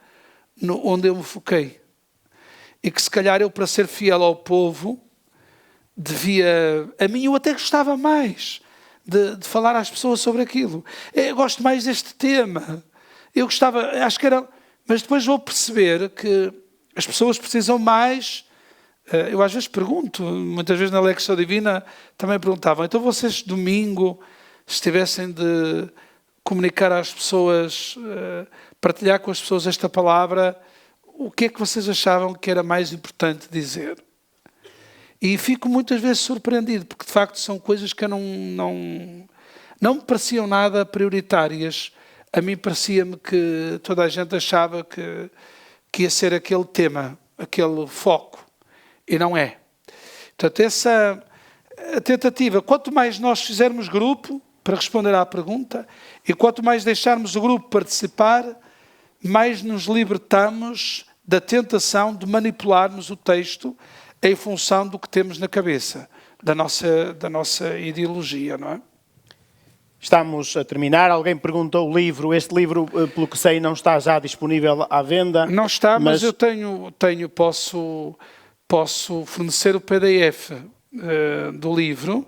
onde eu me foquei. E que se calhar eu, para ser fiel ao povo, a mim eu até gostava mais de falar às pessoas sobre aquilo. Eu gosto mais deste tema. Eu gostava, acho que era... Mas depois vou perceber que as pessoas precisam mais... Eu às vezes pergunto, muitas vezes na Lexio Divina também perguntavam, então vocês domingo, se tivessem de comunicar às pessoas, partilhar com as pessoas esta palavra, o que é que vocês achavam que era mais importante dizer? E fico muitas vezes surpreendido, porque de facto são coisas que eu não me pareciam nada prioritárias. A mim parecia-me que toda a gente achava que ia ser aquele tema, aquele foco, e não é. Portanto, essa tentativa, quanto mais nós fizermos grupo, para responder à pergunta, e quanto mais deixarmos o grupo participar, mais nos libertamos da tentação de manipularmos o texto em função do que temos na cabeça, da nossa ideologia, não é? Estamos a terminar. Alguém perguntou o livro. Este livro, pelo que sei, não está já disponível à venda. Não está, mas eu posso fornecer o PDF do livro.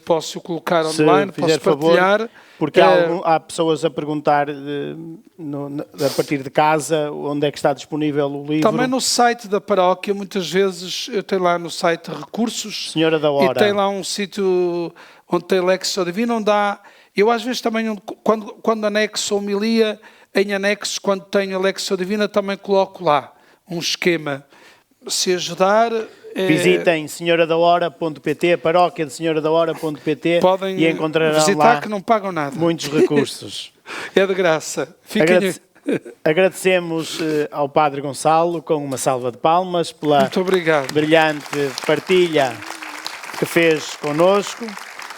Posso colocar online, posso partilhar. Favor, porque há pessoas a perguntar a partir de casa onde é que está disponível o livro. Também no site da paróquia, muitas vezes, eu tenho lá no site recursos. Senhora da Hora. E tem lá um sítio onde tem Lexio Divina, onde há... Eu às vezes também, quando anexo a homilia, em anexos, quando tenho a Lexio Divina, também coloco lá um esquema. Se ajudar... Visitem senhoradahora.pt, a paróquia de senhoradahora.pt, podem e encontrarão visitar lá que não pagam nada. Muitos recursos. É de graça. Agradecemos ao Padre Gonçalo com uma salva de palmas pela Muito obrigado. brilhante partilha que fez connosco.